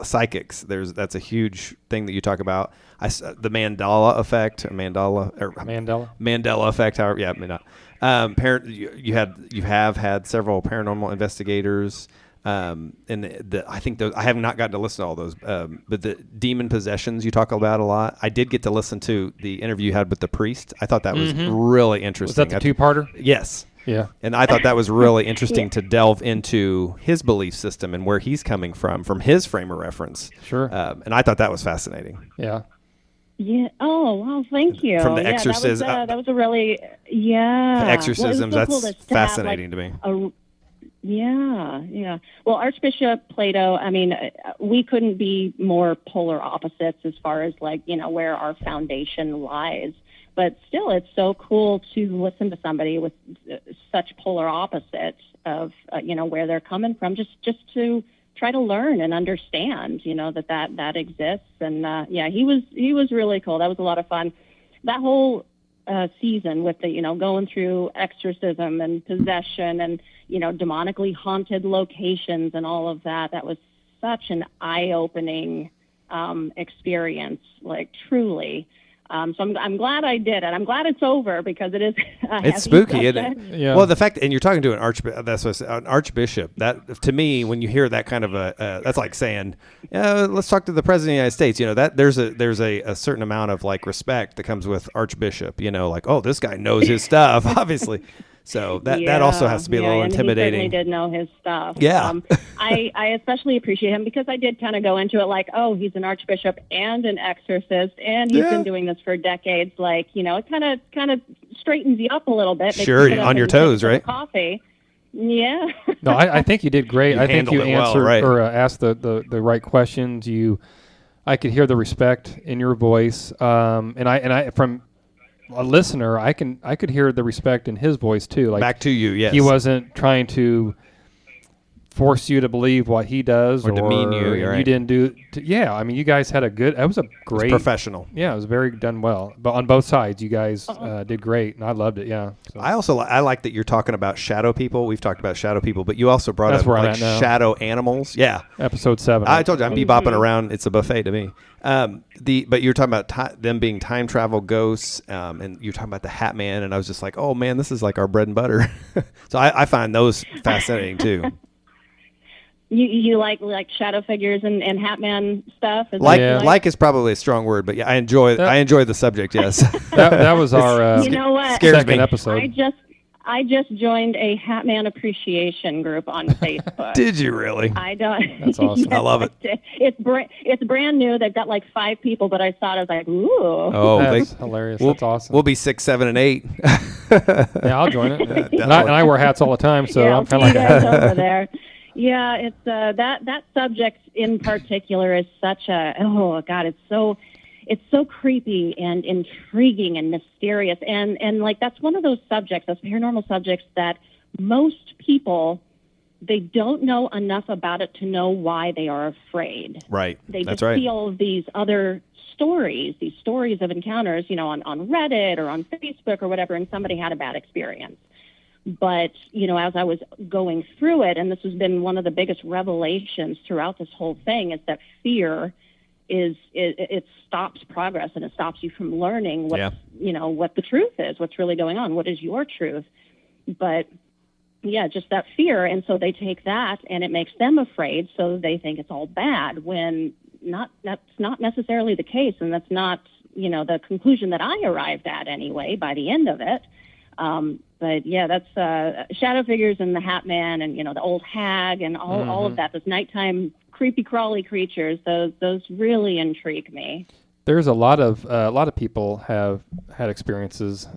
psychics. That's a huge thing that you talk about. The Mandela effect, Mandela effect. However, yeah, maybe not. You have had several paranormal investigators. And I think I have not gotten to listen to all those, but the demon possessions you talk about a lot. I did get to listen to the interview you had with the priest. I thought that was really interesting. Was that the two-parter? Yes. Yeah. And I thought that was really interesting to delve into his belief system and where he's coming from his frame of reference. Sure. And I thought that was fascinating. Yeah. Yeah. Oh, well, thank you. From the exorcism. That was a really, yeah. The exorcisms, well, it was so that's cool to have, fascinating to me. Yeah. Well, Archbishop Plato, I mean, we couldn't be more polar opposites as far as where our foundation lies. But still, it's so cool to listen to somebody with such polar opposites of, where they're coming from, just to try to learn and understand, that exists. And, he was really cool. That was a lot of fun. That whole season with the, going through exorcism and possession and, demonically haunted locations and all of that. That was such an eye-opening experience, like truly. So I'm glad I did it. I'm glad it's over because it is. It's spooky, isn't it? Yeah. Well, the fact, and you're talking to an archbishop. That to me, when you hear that kind of that's like saying, let's talk to the president of the United States. That there's a certain amount of like respect that comes with archbishop. Like, oh, this guy knows his stuff, obviously. So that also has to be a little intimidating. He certainly did know his stuff. Yeah. I especially appreciate him because I did kind of go into it like, oh, he's an archbishop and an exorcist, and he's been doing this for decades. Like, it kind of straightens you up a little bit. Sure, on your toes, right? Coffee. Yeah. No, I think you did great. I think you handled it well, answered right. or asked the right questions. I could hear the respect in your voice, and I from a listener, I could hear the respect in his voice too. Like back to you, yes. He wasn't trying to force you to believe what he does Or demean you, you're right. you didn't do. Yeah, I mean, you guys had that was a great. It was professional. Yeah, it was very done well. But on both sides, you guys did great, and I loved it. Yeah. So. I like that you're talking about shadow people. We've talked about shadow people, but you also brought That's up where I'm like at now. shadow animals. Yeah. Episode 7. I told you I'm bebopping around. It's a buffet to me. But you're talking about them being time travel ghosts, and you're talking about the Hat Man, and I was just like, oh man, this is like our bread and butter. So I find those fascinating too. You like shadow figures and Hat Man stuff? Is Like that what you like is probably a strong word, but yeah, I enjoy the subject. Yes, that was our You know what? scares second me. episode. I just joined a Hat Man appreciation group on Facebook. Did you really? I don't. That's awesome. Yes, I love it. did. It's brand new. They've got like 5 people, but I saw it. I was like, ooh. Oh, That's hilarious. That's awesome. We'll be 6, 7, and 8. Yeah, I'll join it. Yeah. And I wear hats all the time, so yeah, I'm kind of you like guys over there. Yeah, it's that subject in particular is such a it's so creepy and intriguing and mysterious and like that's one of those subjects, those paranormal subjects that most people they don't know enough about it to know why they are afraid. Right. They That's just right. see all of these other stories, these stories of encounters, on Reddit or on Facebook or whatever, and somebody had a bad experience. But, as I was going through it, and this has been one of the biggest revelations throughout this whole thing, is that fear it stops progress and it stops you from learning what, what the truth is, what's really going on, what is your truth. But, yeah, just that fear. And so they take that and it makes them afraid. So they think it's all bad when that's not necessarily the case. And that's not, the conclusion that I arrived at anyway by the end of it. But yeah, that's shadow figures and the Hat Man and the old hag and all of that. Those nighttime creepy crawly creatures. Those really intrigue me. There's a lot of people have had experiences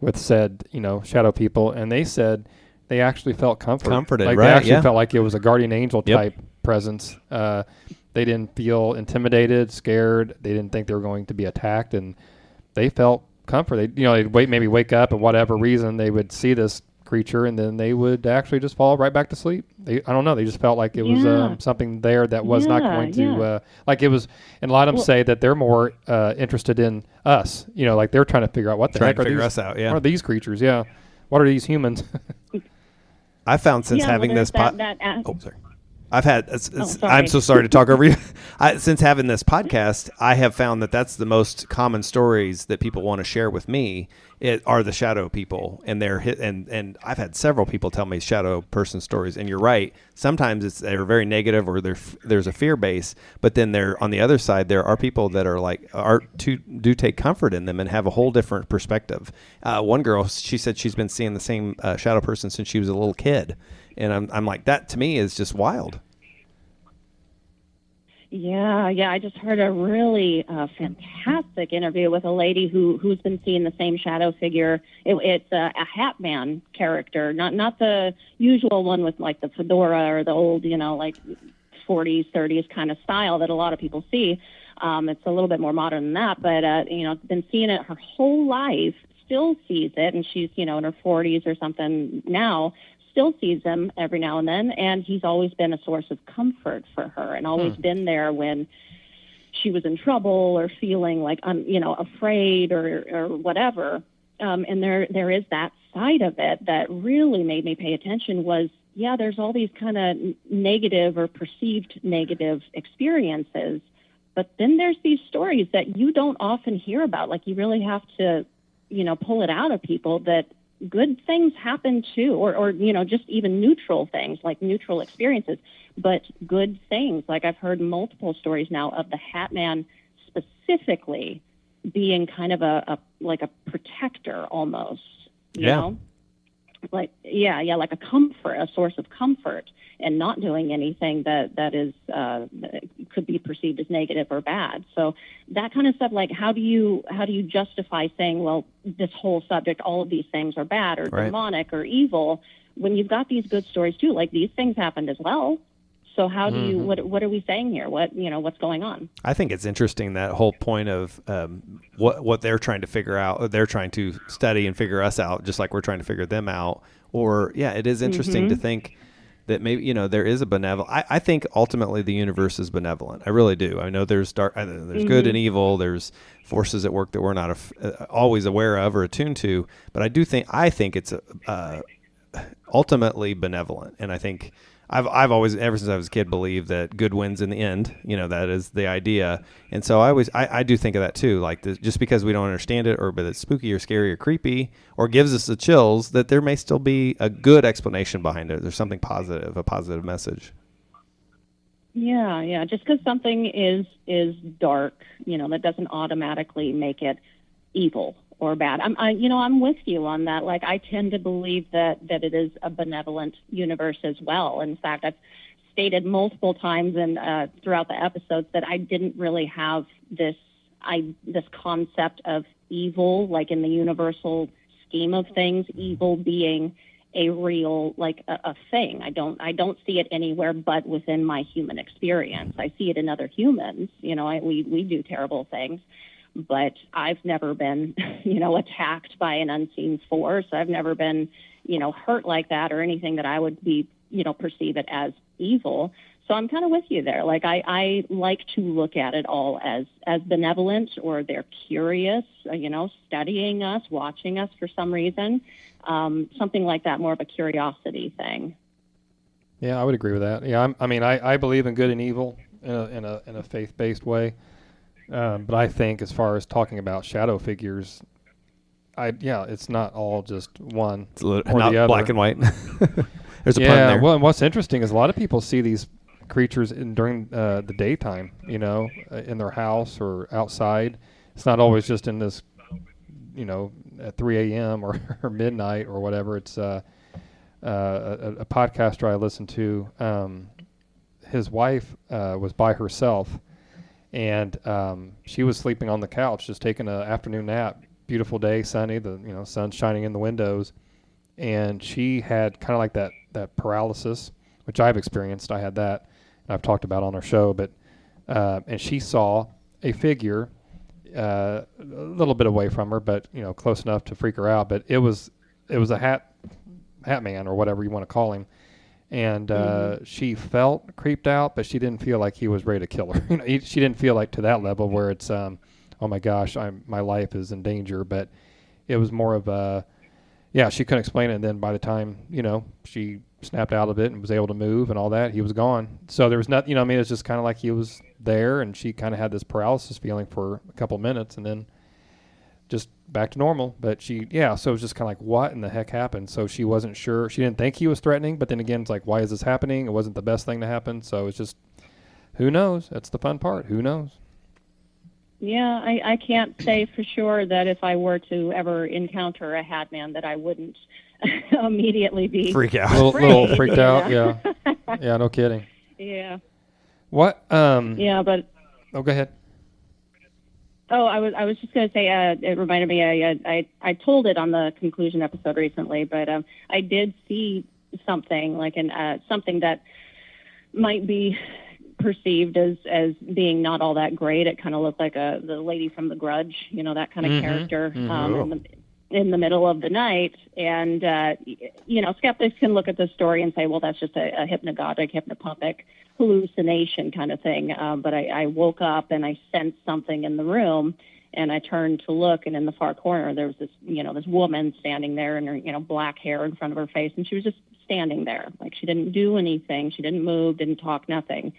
with said shadow people, and they said they actually felt comforted. Like right? They actually Yeah. felt like it was a guardian angel type presence. They didn't feel intimidated, scared. They didn't think they were going to be attacked, and they felt comfort. They'd maybe wake up and whatever reason they would see this creature and then they would actually just fall right back to sleep. I don't know. They just felt like it was something there that was not going to like it was. And a lot of them say that they're more interested in us. Like they're trying to figure out what the heck are these, us out. Yeah. what are these creatures? Yeah. What are these humans? I found since having this sorry. I've had. sorry. I'm so sorry to talk over you. Since having this podcast, I have found that that's the most common stories that people want to share with me. It are the shadow people, and and I've had several people tell me shadow person stories. And you're right. Sometimes they're very negative, or there's a fear base. But then on the other side, there are people that are like do take comfort in them and have a whole different perspective. One girl, she said she's been seeing the same shadow person since she was a little kid. And I'm like, that to me is just wild. Yeah. I just heard a really fantastic interview with a lady who's been seeing the same shadow figure. It's a Hat Man character, not the usual one with like the fedora or the old, like 40s, 30s kind of style that a lot of people see. It's a little bit more modern than that, but been seeing it her whole life. Still sees it, and she's in her 40s or something now. Still sees him every now and then, and he's always been a source of comfort for her and always been there when she was in trouble or feeling like afraid or whatever. And there is that side of it that really made me pay attention was, there's all these kind of negative or perceived negative experiences, but then there's these stories that you don't often hear about. Like you really have to, pull it out of people that good things happen too, or just even neutral things like neutral experiences, but good things. Like I've heard multiple stories now of the Hat Man specifically being kind of a protector almost, you know? Like, like a comfort, a source of comfort, and not doing anything that is that could be perceived as negative or bad. So that kind of stuff, like how do you justify saying, well, this whole subject, all of these things are bad or demonic or evil, when you've got these good stories too? Like these things happened as well. So how do you what are we saying here? What's going on? I think it's interesting, that whole point of what they're trying to figure out. They're trying to study and figure us out, just like we're trying to figure them out. Or it is interesting to think that maybe, there is a benevolent. I think ultimately the universe is benevolent. I really do. I know there's there's good and evil. There's forces at work that we're not always aware of or attuned to. But I think it's ultimately benevolent. And I think I've always, ever since I was a kid, believed that good wins in the end. That is the idea. And so I do think of that too. Like just because we don't understand it, or but it's spooky or scary or creepy or gives us the chills, that there may still be a good explanation behind it. There's something positive, a positive message. Yeah. Just because something is dark, that doesn't automatically make it evil or bad. I'm with you on that. Like, I tend to believe that it is a benevolent universe as well. In fact, I've stated multiple times and throughout the episodes that I didn't really have this concept of evil, like in the universal scheme of things, evil being a real, like a thing. I don't see it anywhere but within my human experience. I see it in other humans. We do terrible things. But I've never been, attacked by an unseen force. I've never been, hurt like that or anything that I would be, perceive it as evil. So I'm kind of with you there. Like, I like to look at it all as benevolent, or they're curious, studying us, watching us for some reason, something like that, more of a curiosity thing. Yeah, I would agree with that. Yeah, I believe in good and evil in a faith-based way. But I think as far as talking about shadow figures, it's not all just one or not the other. Black and white. There's a pun there. Well, and what's interesting is a lot of people see these creatures during the daytime, in their house or outside. It's not always just in this, at 3 a.m. or midnight or whatever. It's a podcaster I listened to. His wife was by herself. And she was sleeping on the couch, just taking an afternoon nap. Beautiful day, sunny. The sun's shining in the windows, and she had kind of like that paralysis, which I've experienced. I had that, and I've talked about on our show. But and she saw a figure a little bit away from her, but close enough to freak her out. But it was a hat man or whatever you want to call him. And she felt creeped out, but she didn't feel like he was ready to kill her. She didn't feel like to that level where it's, oh my gosh, my life is in danger. But it was more of a, she couldn't explain it. And then by the time, she snapped out of it and was able to move and all that, he was gone. So there was nothing, it's just kind of like he was there, and she kind of had this paralysis feeling for a couple minutes, and then just back to normal. But so it was just kind of like, what in the heck happened? So she wasn't sure. She didn't think he was threatening, but then again, it's like, why is this happening? It wasn't the best thing to happen. So it's just, who knows? That's the fun part. Who knows? Yeah, I can't say for sure that if I were to ever encounter a hat man that I wouldn't immediately be freak out. Little freaked out. Yeah. Yeah, no kidding. Yeah. What? Yeah, but. Oh, go ahead. Oh, I was just going to say, it reminded me, I told it on the conclusion episode recently, but I did see something, like something that might be perceived as being not all that great. It kind of looked like the lady from The Grudge, that kind of character in the middle of the night. And, skeptics can look at this story and say, well, that's just a hypnopompic hallucination kind of thing. But I woke up and I sensed something in the room, and I turned to look, and in the far corner there was this, this woman standing there, and her, black hair in front of her face, and she was just standing there. Like, she didn't do anything. She didn't move, didn't talk, nothing.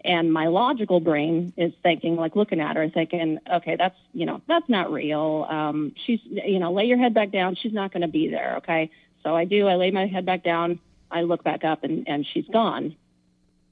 And my logical brain is thinking, like, looking at her, thinking, okay, that's not real. She's, lay your head back down. She's not going to be there. Okay. So I lay my head back down. I look back up, and she's gone.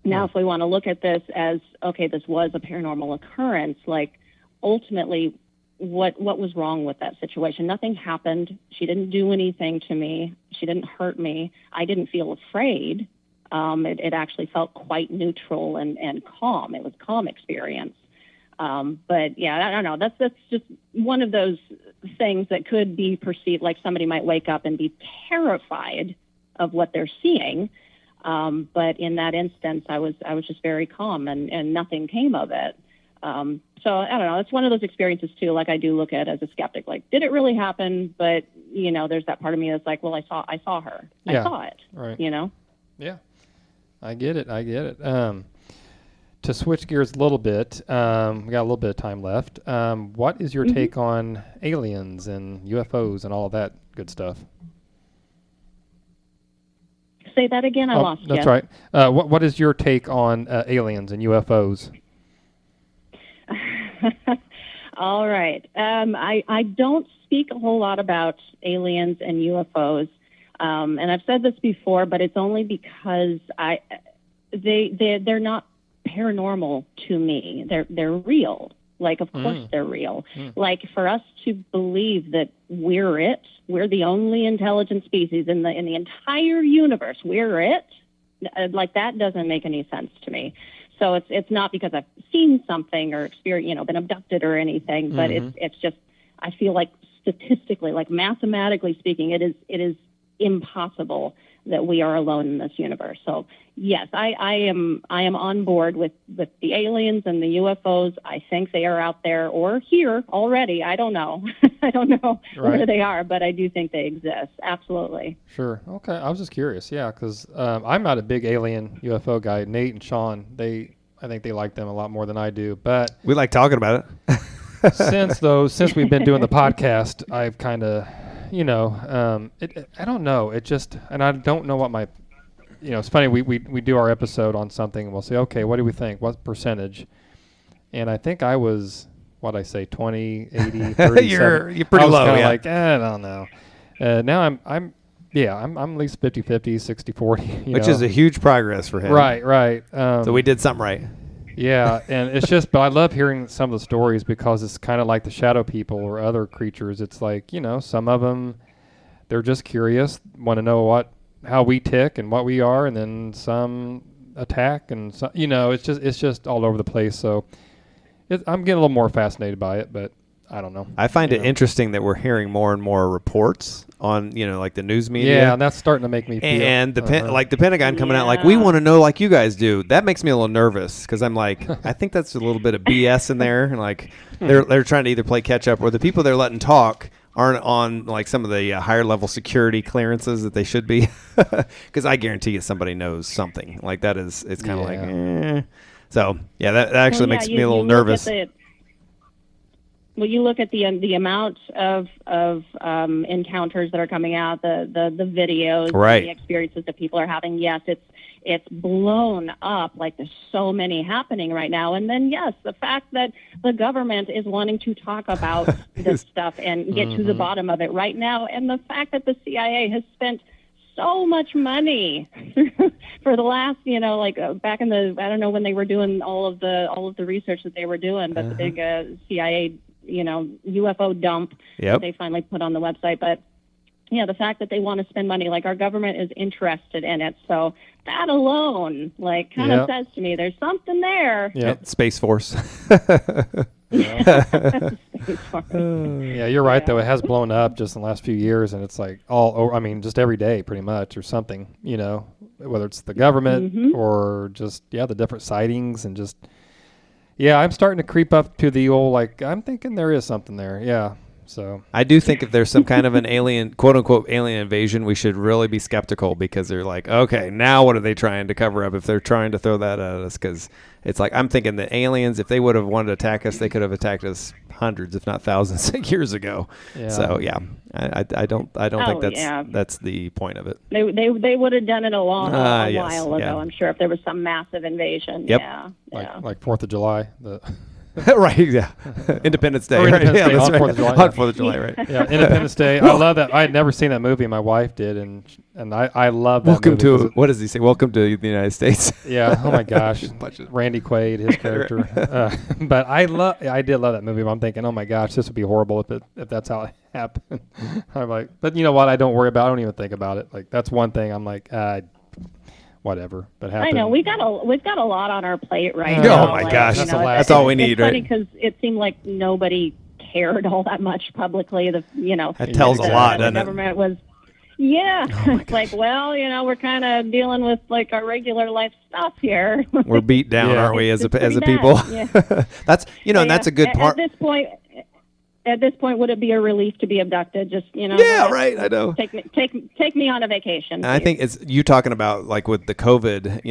Now, if we want to look at this as, okay, this was a paranormal occurrence, like, ultimately, what was wrong with that situation? Nothing happened. She didn't do anything to me. She didn't hurt me. I didn't feel afraid. It actually felt quite neutral and calm. It was a calm experience. But yeah, I don't know. That's just one of those things that could be perceived like somebody might wake up and be terrified of what they're seeing. But in that instance, I was just very calm, and nothing came of it. So I don't know. It's one of those experiences too. Like, I do look at it as a skeptic. Like, did it really happen? But there's that part of me that's like, well, I saw her. Yeah. I saw it. Right. Yeah. Yeah. I get it. To switch gears a little bit, we got a little bit of time left. What is your take on aliens and UFOs and all of that good stuff? Say that again. I lost you. That's right. What is your take on aliens and UFOs? All right. I don't speak a whole lot about aliens and UFOs, and I've said this before, but it's only because they're not paranormal to me. They're real. Like, of course they're real. Like, for us to believe that we're the only intelligent species in the entire universe, we're it, like, that doesn't make any sense to me. So it's not because I've seen something or experienced, been abducted or anything, but it's just, I feel like statistically, like mathematically speaking, it is impossible that we are alone in this universe. So yes, I am on board with the aliens and the UFOs. I think they are out there or here already. I don't know. I don't know where they are, but I do think they exist. Absolutely. Sure. Okay. I was just curious. Yeah, because I'm not a big alien UFO guy. Nate and Shawn, I think they like them a lot more than I do. But we like talking about it. since we've been doing the podcast, I've kind of, I don't know. It just, and I don't know what my, it's funny. We do our episode on something and we'll say, okay, what do we think? What percentage? And I think I was, 20, 80, 30. You're pretty low. Yeah. Like, I don't know. Now I'm at least 50-50, 60-40. Which is a huge progress for him. Right. So we did something right. Yeah, and it's just, but I love hearing some of the stories because it's kind of like the shadow people or other creatures. It's like, some of them, they're just curious, want to know how we tick and what we are, and then some attack, and some, it's just all over the place. So I'm getting a little more fascinated by it, but I don't know. I find it interesting that we're hearing more and more reports on, like the news media. Yeah, and that's starting to make me feel. And the Pentagon coming out like, we want to know like you guys do. That makes me a little nervous because I'm like, I think that's a little bit of BS in there. And like they're trying to either play catch up or the people they're letting talk aren't on like some of the higher level security clearances that they should be. Because I guarantee you somebody knows something. Like that is, it's kind of like, eh. So, yeah, that actually makes me a little nervous. Well, you look at the amount of encounters that are coming out, the videos, the experiences that people are having. Yes, it's blown up. Like there's so many happening right now. And then yes, the fact that the government is wanting to talk about this stuff and get to the bottom of it right now, and the fact that the CIA has spent so much money for the last, back in the, I don't know when they were doing all of the research that they were doing, but the big CIA UFO dump that they finally put on the website. But yeah, the fact that they want to spend money, like our government is interested in it. So that alone, kind of says to me, there's something there. Yeah, Space Force. Yeah, you're right, though. It has blown up just in the last few years, and it's like just every day pretty much or something, whether it's the government or just, the different sightings and just, I'm starting to creep up to the old, I'm thinking there is something there. Yeah. So I do think if there's some kind of an alien, quote unquote, alien invasion, we should really be skeptical because they're like, okay, now what are they trying to cover up if they're trying to throw that at us? Because it's like, I'm thinking the aliens, if they would have wanted to attack us, they could have attacked us hundreds, if not thousands of years ago. Yeah. So I don't think that's the point of it. They would have done it a while ago. Yeah. I'm sure if there was some massive invasion. Yep. Like 4th of July. Right, yeah. Independence Day. Independence Day on 4th of July. On 4th of July, right. Yeah, Independence Day. I love that. I had never seen that movie. My wife did, and I love that movie. What does he say? Welcome to the United States. Yeah, oh my gosh. Randy Quaid, his character. But I did love that movie, but I'm thinking, oh my gosh, this would be horrible if that's how it happened. I'm like, but you know what? I don't worry about it. I don't even think about it. Like, that's one thing I'm like, whatever, but happened. I know we've got a lot on our plate right now. Oh my gosh, that's all we need, right? It's funny because it seemed like nobody cared all that much publicly. That tells a lot, doesn't it? The government was, it's like, we're kind of dealing with like our regular life stuff here. We're beat down, aren't we, as a people? Yeah. That's and that's a good part. At this point. at this point, would it be a relief to be abducted? Just, Yeah, right. I know. Take me on a vacation. I please. think it's you talking about like with the COVID,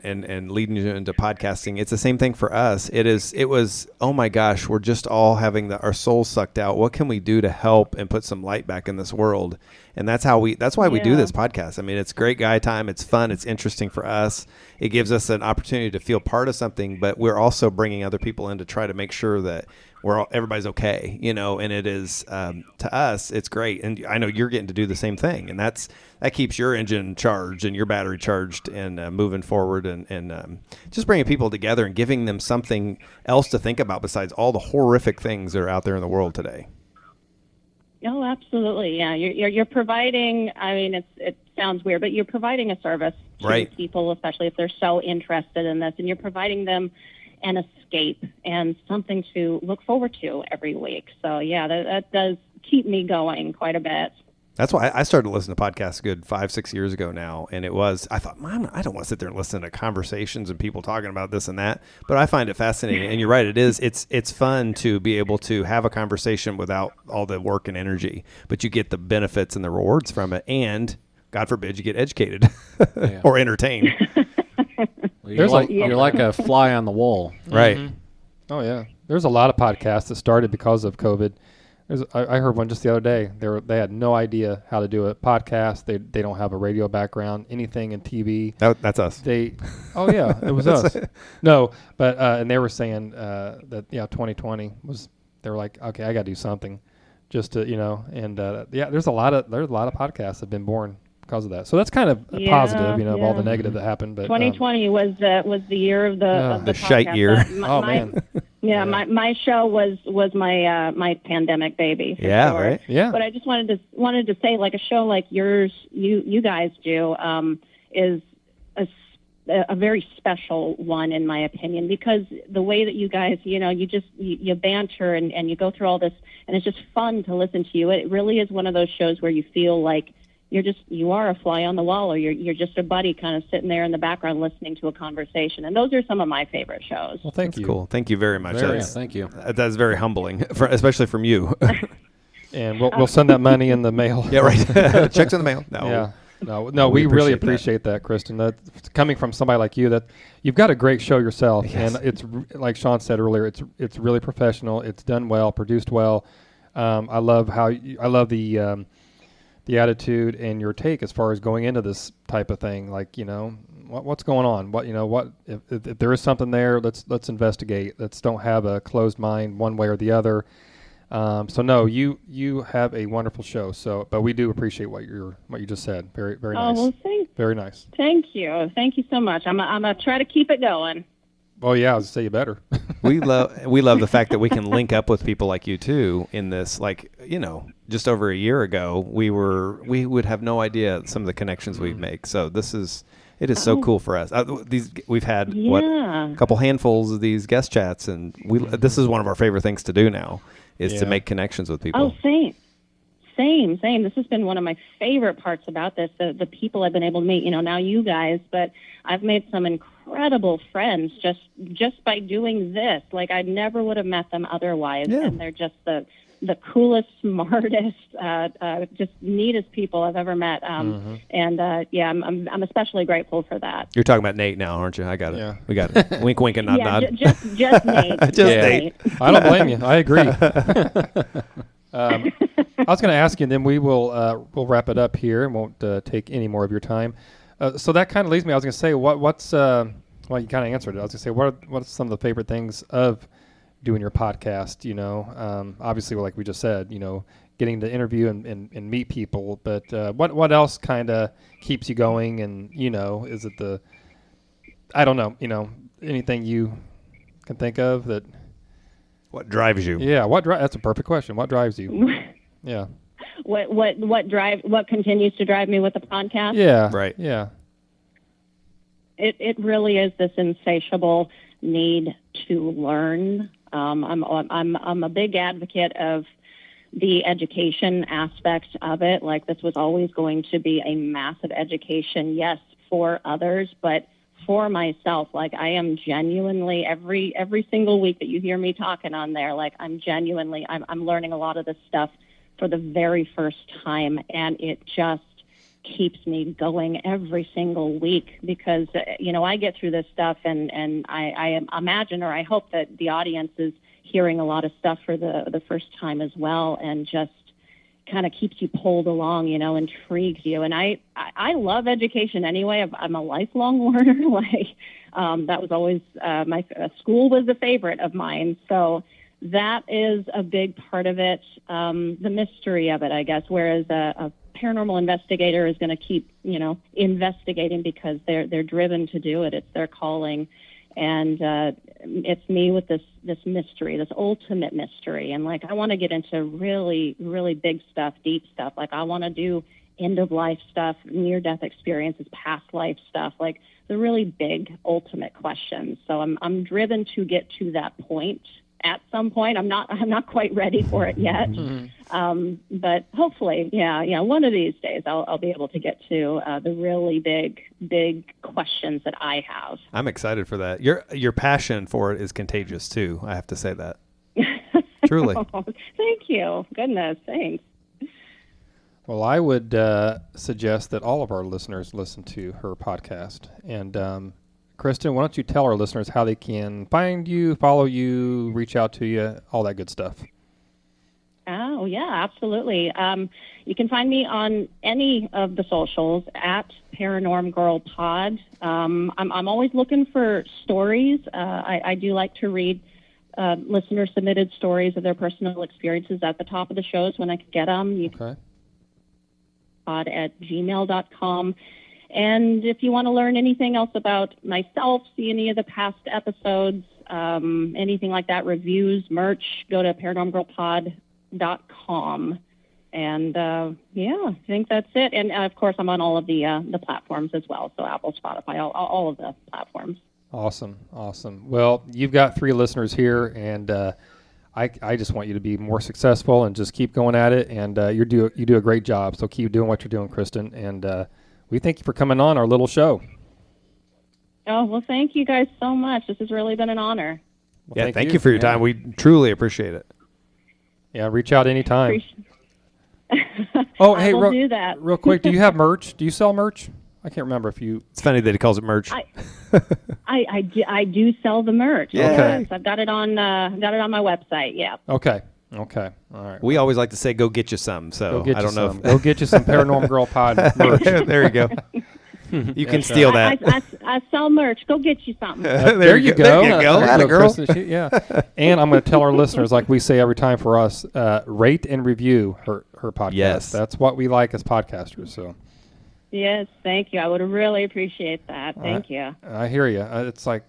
and leading you into podcasting. It's the same thing for us. It was, oh my gosh, we're just all having our souls sucked out. What can we do to help and put some light back in this world? And that's why we do this podcast. I mean, it's great guy time. It's fun. It's interesting for us. It gives us an opportunity to feel part of something, but we're also bringing other people in to try to make sure that everybody's okay, and it is, to us, it's great. And I know you're getting to do the same thing, and that keeps your engine charged and your battery charged and moving forward and just bringing people together and giving them something else to think about besides all the horrific things that are out there in the world today. Oh, absolutely. Yeah. You're providing, I mean, it sounds weird, but you're providing a service to people, especially if they're so interested in this, and you're providing them an escape and something to look forward to every week. So yeah, that does keep me going quite a bit. That's why I started listening to podcasts a good 5-6 years ago now. And I thought, Mom, I don't want to sit there and listen to conversations and people talking about this and that, but I find it fascinating. And you're right. It's fun to be able to have a conversation without all the work and energy, but you get the benefits and the rewards from it. And God forbid you get educated or entertained. You're like a fly on the wall. Right. Mm-hmm. Oh, yeah. There's a lot of podcasts that started because of COVID. I heard one just the other day. They had no idea how to do a podcast. They don't have a radio background, anything in TV. That's us. It was us. No, but and they were saying that 2020 was. They were like, okay, I got to do something, just to and there's a lot of podcasts that have been born because of that. So that's kind of a positive, of all the negative that happened. But 2020 was the year of the shite year. Man. Yeah, my show was my pandemic baby. For sure. Right. Yeah. But I just wanted to say, like, a show like yours, you guys do, is a very special one in my opinion, because the way that you guys, you banter and you go through all this, and it's just fun to listen to you. It really is one of those shows where you feel like you are a fly on the wall, or you're just a buddy kind of sitting there in the background listening to a conversation. And those are some of my favorite shows. Well, thank you. Cool. Thank you very much. Thank you. That's very humbling, especially from you. And we'll send that money in the mail. Yeah, right. Checks in the mail. No. Yeah. No, we really appreciate that, Kristen. That coming from somebody like you, that you've got a great show yourself, and it's like Shawn said earlier, it's really professional. It's done well, produced well. I love the attitude and your take as far as going into this type of thing. Like, what's going on? What if there is something there? Let's investigate. Let's don't have a closed mind one way or the other. So no, you have a wonderful show. So, but we do appreciate what you just said. Very, very nice. Oh, well, very nice. Thank you so much. I'm gonna try to keep it going. Oh yeah, I was gonna say you better. we love the fact that we can link up with people like you too in this. Like, just over a year ago, we would have no idea some of the connections we'd make. So it is so cool for us. We've had a couple handfuls of these guest chats, and this is one of our favorite things to do now is to make connections with people. Oh, same. This has been one of my favorite parts about this. The people I've been able to meet. Now you guys, but I've made some incredible friends just by doing this. Like, I never would have met them otherwise, and they're just the coolest, smartest, just neatest people I've ever met. And I'm especially grateful for that. You're talking about Nate now, aren't you? I got it. Yeah. We got it. Wink, wink, and nod, nod. Just Nate. Just Nate. I don't blame you. I agree. I was going to ask you, and then we'll wrap it up here and won't take any more of your time. So that kind of leads me. I was going to say, what's well, you kind of answered it. I was going to say, what's some of the favorite things of doing your podcast? Obviously, like we just said, getting to interview and meet people. But what else kind of keeps you going? And is it I don't know. Anything you can think of that? What drives you? Yeah, that's a perfect question. What drives you? Yeah. What continues to drive me with the podcast? Yeah. Right. Yeah. It really is this insatiable need to learn. I'm a big advocate of the education aspect of it. Like, this was always going to be a massive education, yes, for others, but for myself. Like, I am genuinely, every single week that you hear me talking on there, like, I'm learning a lot of this stuff for the very first time, and it just keeps me going every single week because, I get through this stuff, and I imagine, or I hope that the audience is hearing a lot of stuff for the first time as well, and just kind of keeps you pulled along, intrigues you. And I love education anyway. I'm a lifelong learner. That was always my school was a favorite of mine. So that is a big part of it. The mystery of it, I guess. Whereas a paranormal investigator is going to keep, investigating because they're driven to do it. It's their calling. And it's me with this mystery, this ultimate mystery. And I want to get into really, really big stuff, deep stuff. I want to do end-of-life stuff, near-death experiences, past life stuff, the really big, ultimate questions. So I'm driven to get to that point. At some point, I'm not quite ready for it yet, but hopefully, one of these days I'll be able to get to the really big questions that I have. I'm excited for that. Your passion for it is contagious too. I have to say that. Truly. Oh, thank you. Goodness, thanks. Well, I would suggest that all of our listeners listen to her podcast. And Kristen, why don't you tell our listeners how they can find you, follow you, reach out to you, all that good stuff. Oh, yeah, absolutely. You can find me on any of the socials at Paranormal Girl Pod. I'm always looking for stories. I do like to read listener-submitted stories of their personal experiences at the top of the shows when I can get them. You can pod@gmail.com. And if you want to learn anything else about myself, see any of the past episodes, anything like that, reviews, merch, go to paranormalgirlpod.com. And, I think that's it. And, of course, I'm on all of the platforms as well, so Apple, Spotify, all of the platforms. Awesome. Well, you've got 3 listeners here, and I just want you to be more successful and just keep going at it. And you do a great job, so keep doing what you're doing, Kristen. And we thank you for coming on our little show. Oh, well, thank you guys so much. This has really been an honor. Well, thank you for your time. We truly appreciate it. Yeah, reach out anytime. Oh, hey, do that. Real quick, do you have merch? Do you sell merch? I can't remember if you... It's funny that he calls it merch. I do sell the merch. Yeah. Yes, I've got it on my website, yeah. Okay. All right. We always like to say, go get you some. So I don't know. Go get you some Paranormal Girl Pod merch. There you go. You can steal that. I sell merch. Go get you something. There you go. There you go. There you Girl. Kristen, yeah. And I'm going to tell our listeners, like we say every time for us, rate and review her podcast. Yes. That's what we like as podcasters. So. Yes, thank you. I would really appreciate that. Thank you. I hear you. It's like,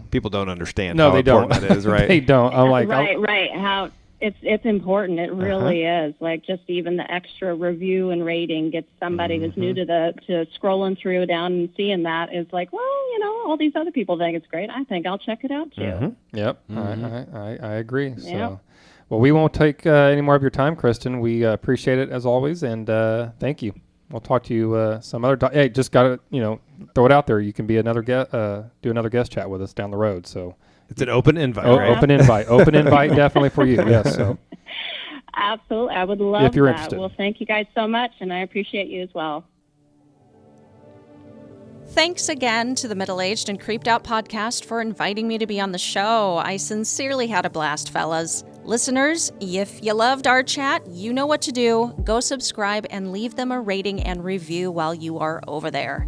people don't understand. No, how they don't. important that is, right? They don't. I'm like, right. How it's important. It really is. Like, just even the extra review and rating gets somebody who's new to scrolling through down and seeing that is like, well, all these other people think it's great. I think I'll check it out too. Mm-hmm. Yep. I agree. Yep. So, well, we won't take any more of your time, Kristen. We appreciate it as always, and thank you. We'll talk to you some other time. Hey, just got to, throw it out there. You can be another do another guest chat with us down the road. So it's an open invite, right? Open invite definitely for you. Yes. So absolutely. I would love if you're that. Interested. Well, thank you guys so much, and I appreciate you as well. Thanks again to the Middle Aged and Creeped Out podcast for inviting me to be on the show. I sincerely had a blast, fellas. Listeners, if you loved our chat, you know what to do. Go subscribe and leave them a rating and review while you are over there.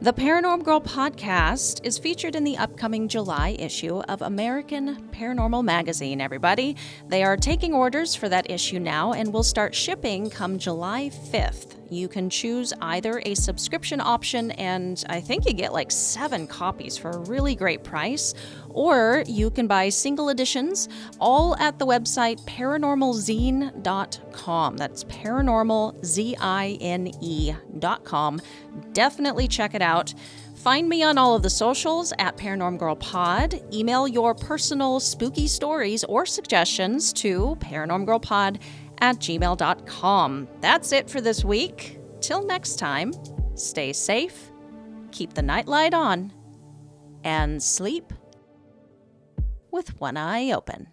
The Paranormal Girl podcast is featured in the upcoming July issue of American Paranormal Magazine, everybody. They are taking orders for that issue now and will start shipping come July 5th. You can choose either a subscription option, and I think you get like 7 copies for a really great price, or you can buy single editions, all at the website paranormalzine.com. That's paranormalzine.com. Definitely check it out. Find me on all of the socials at Paranormal Girl Pod. Email your personal spooky stories or suggestions to paranormalgirlpod@gmail.com. That's it for this week. Till next time, stay safe keep the nightlight on, and sleep with one eye open.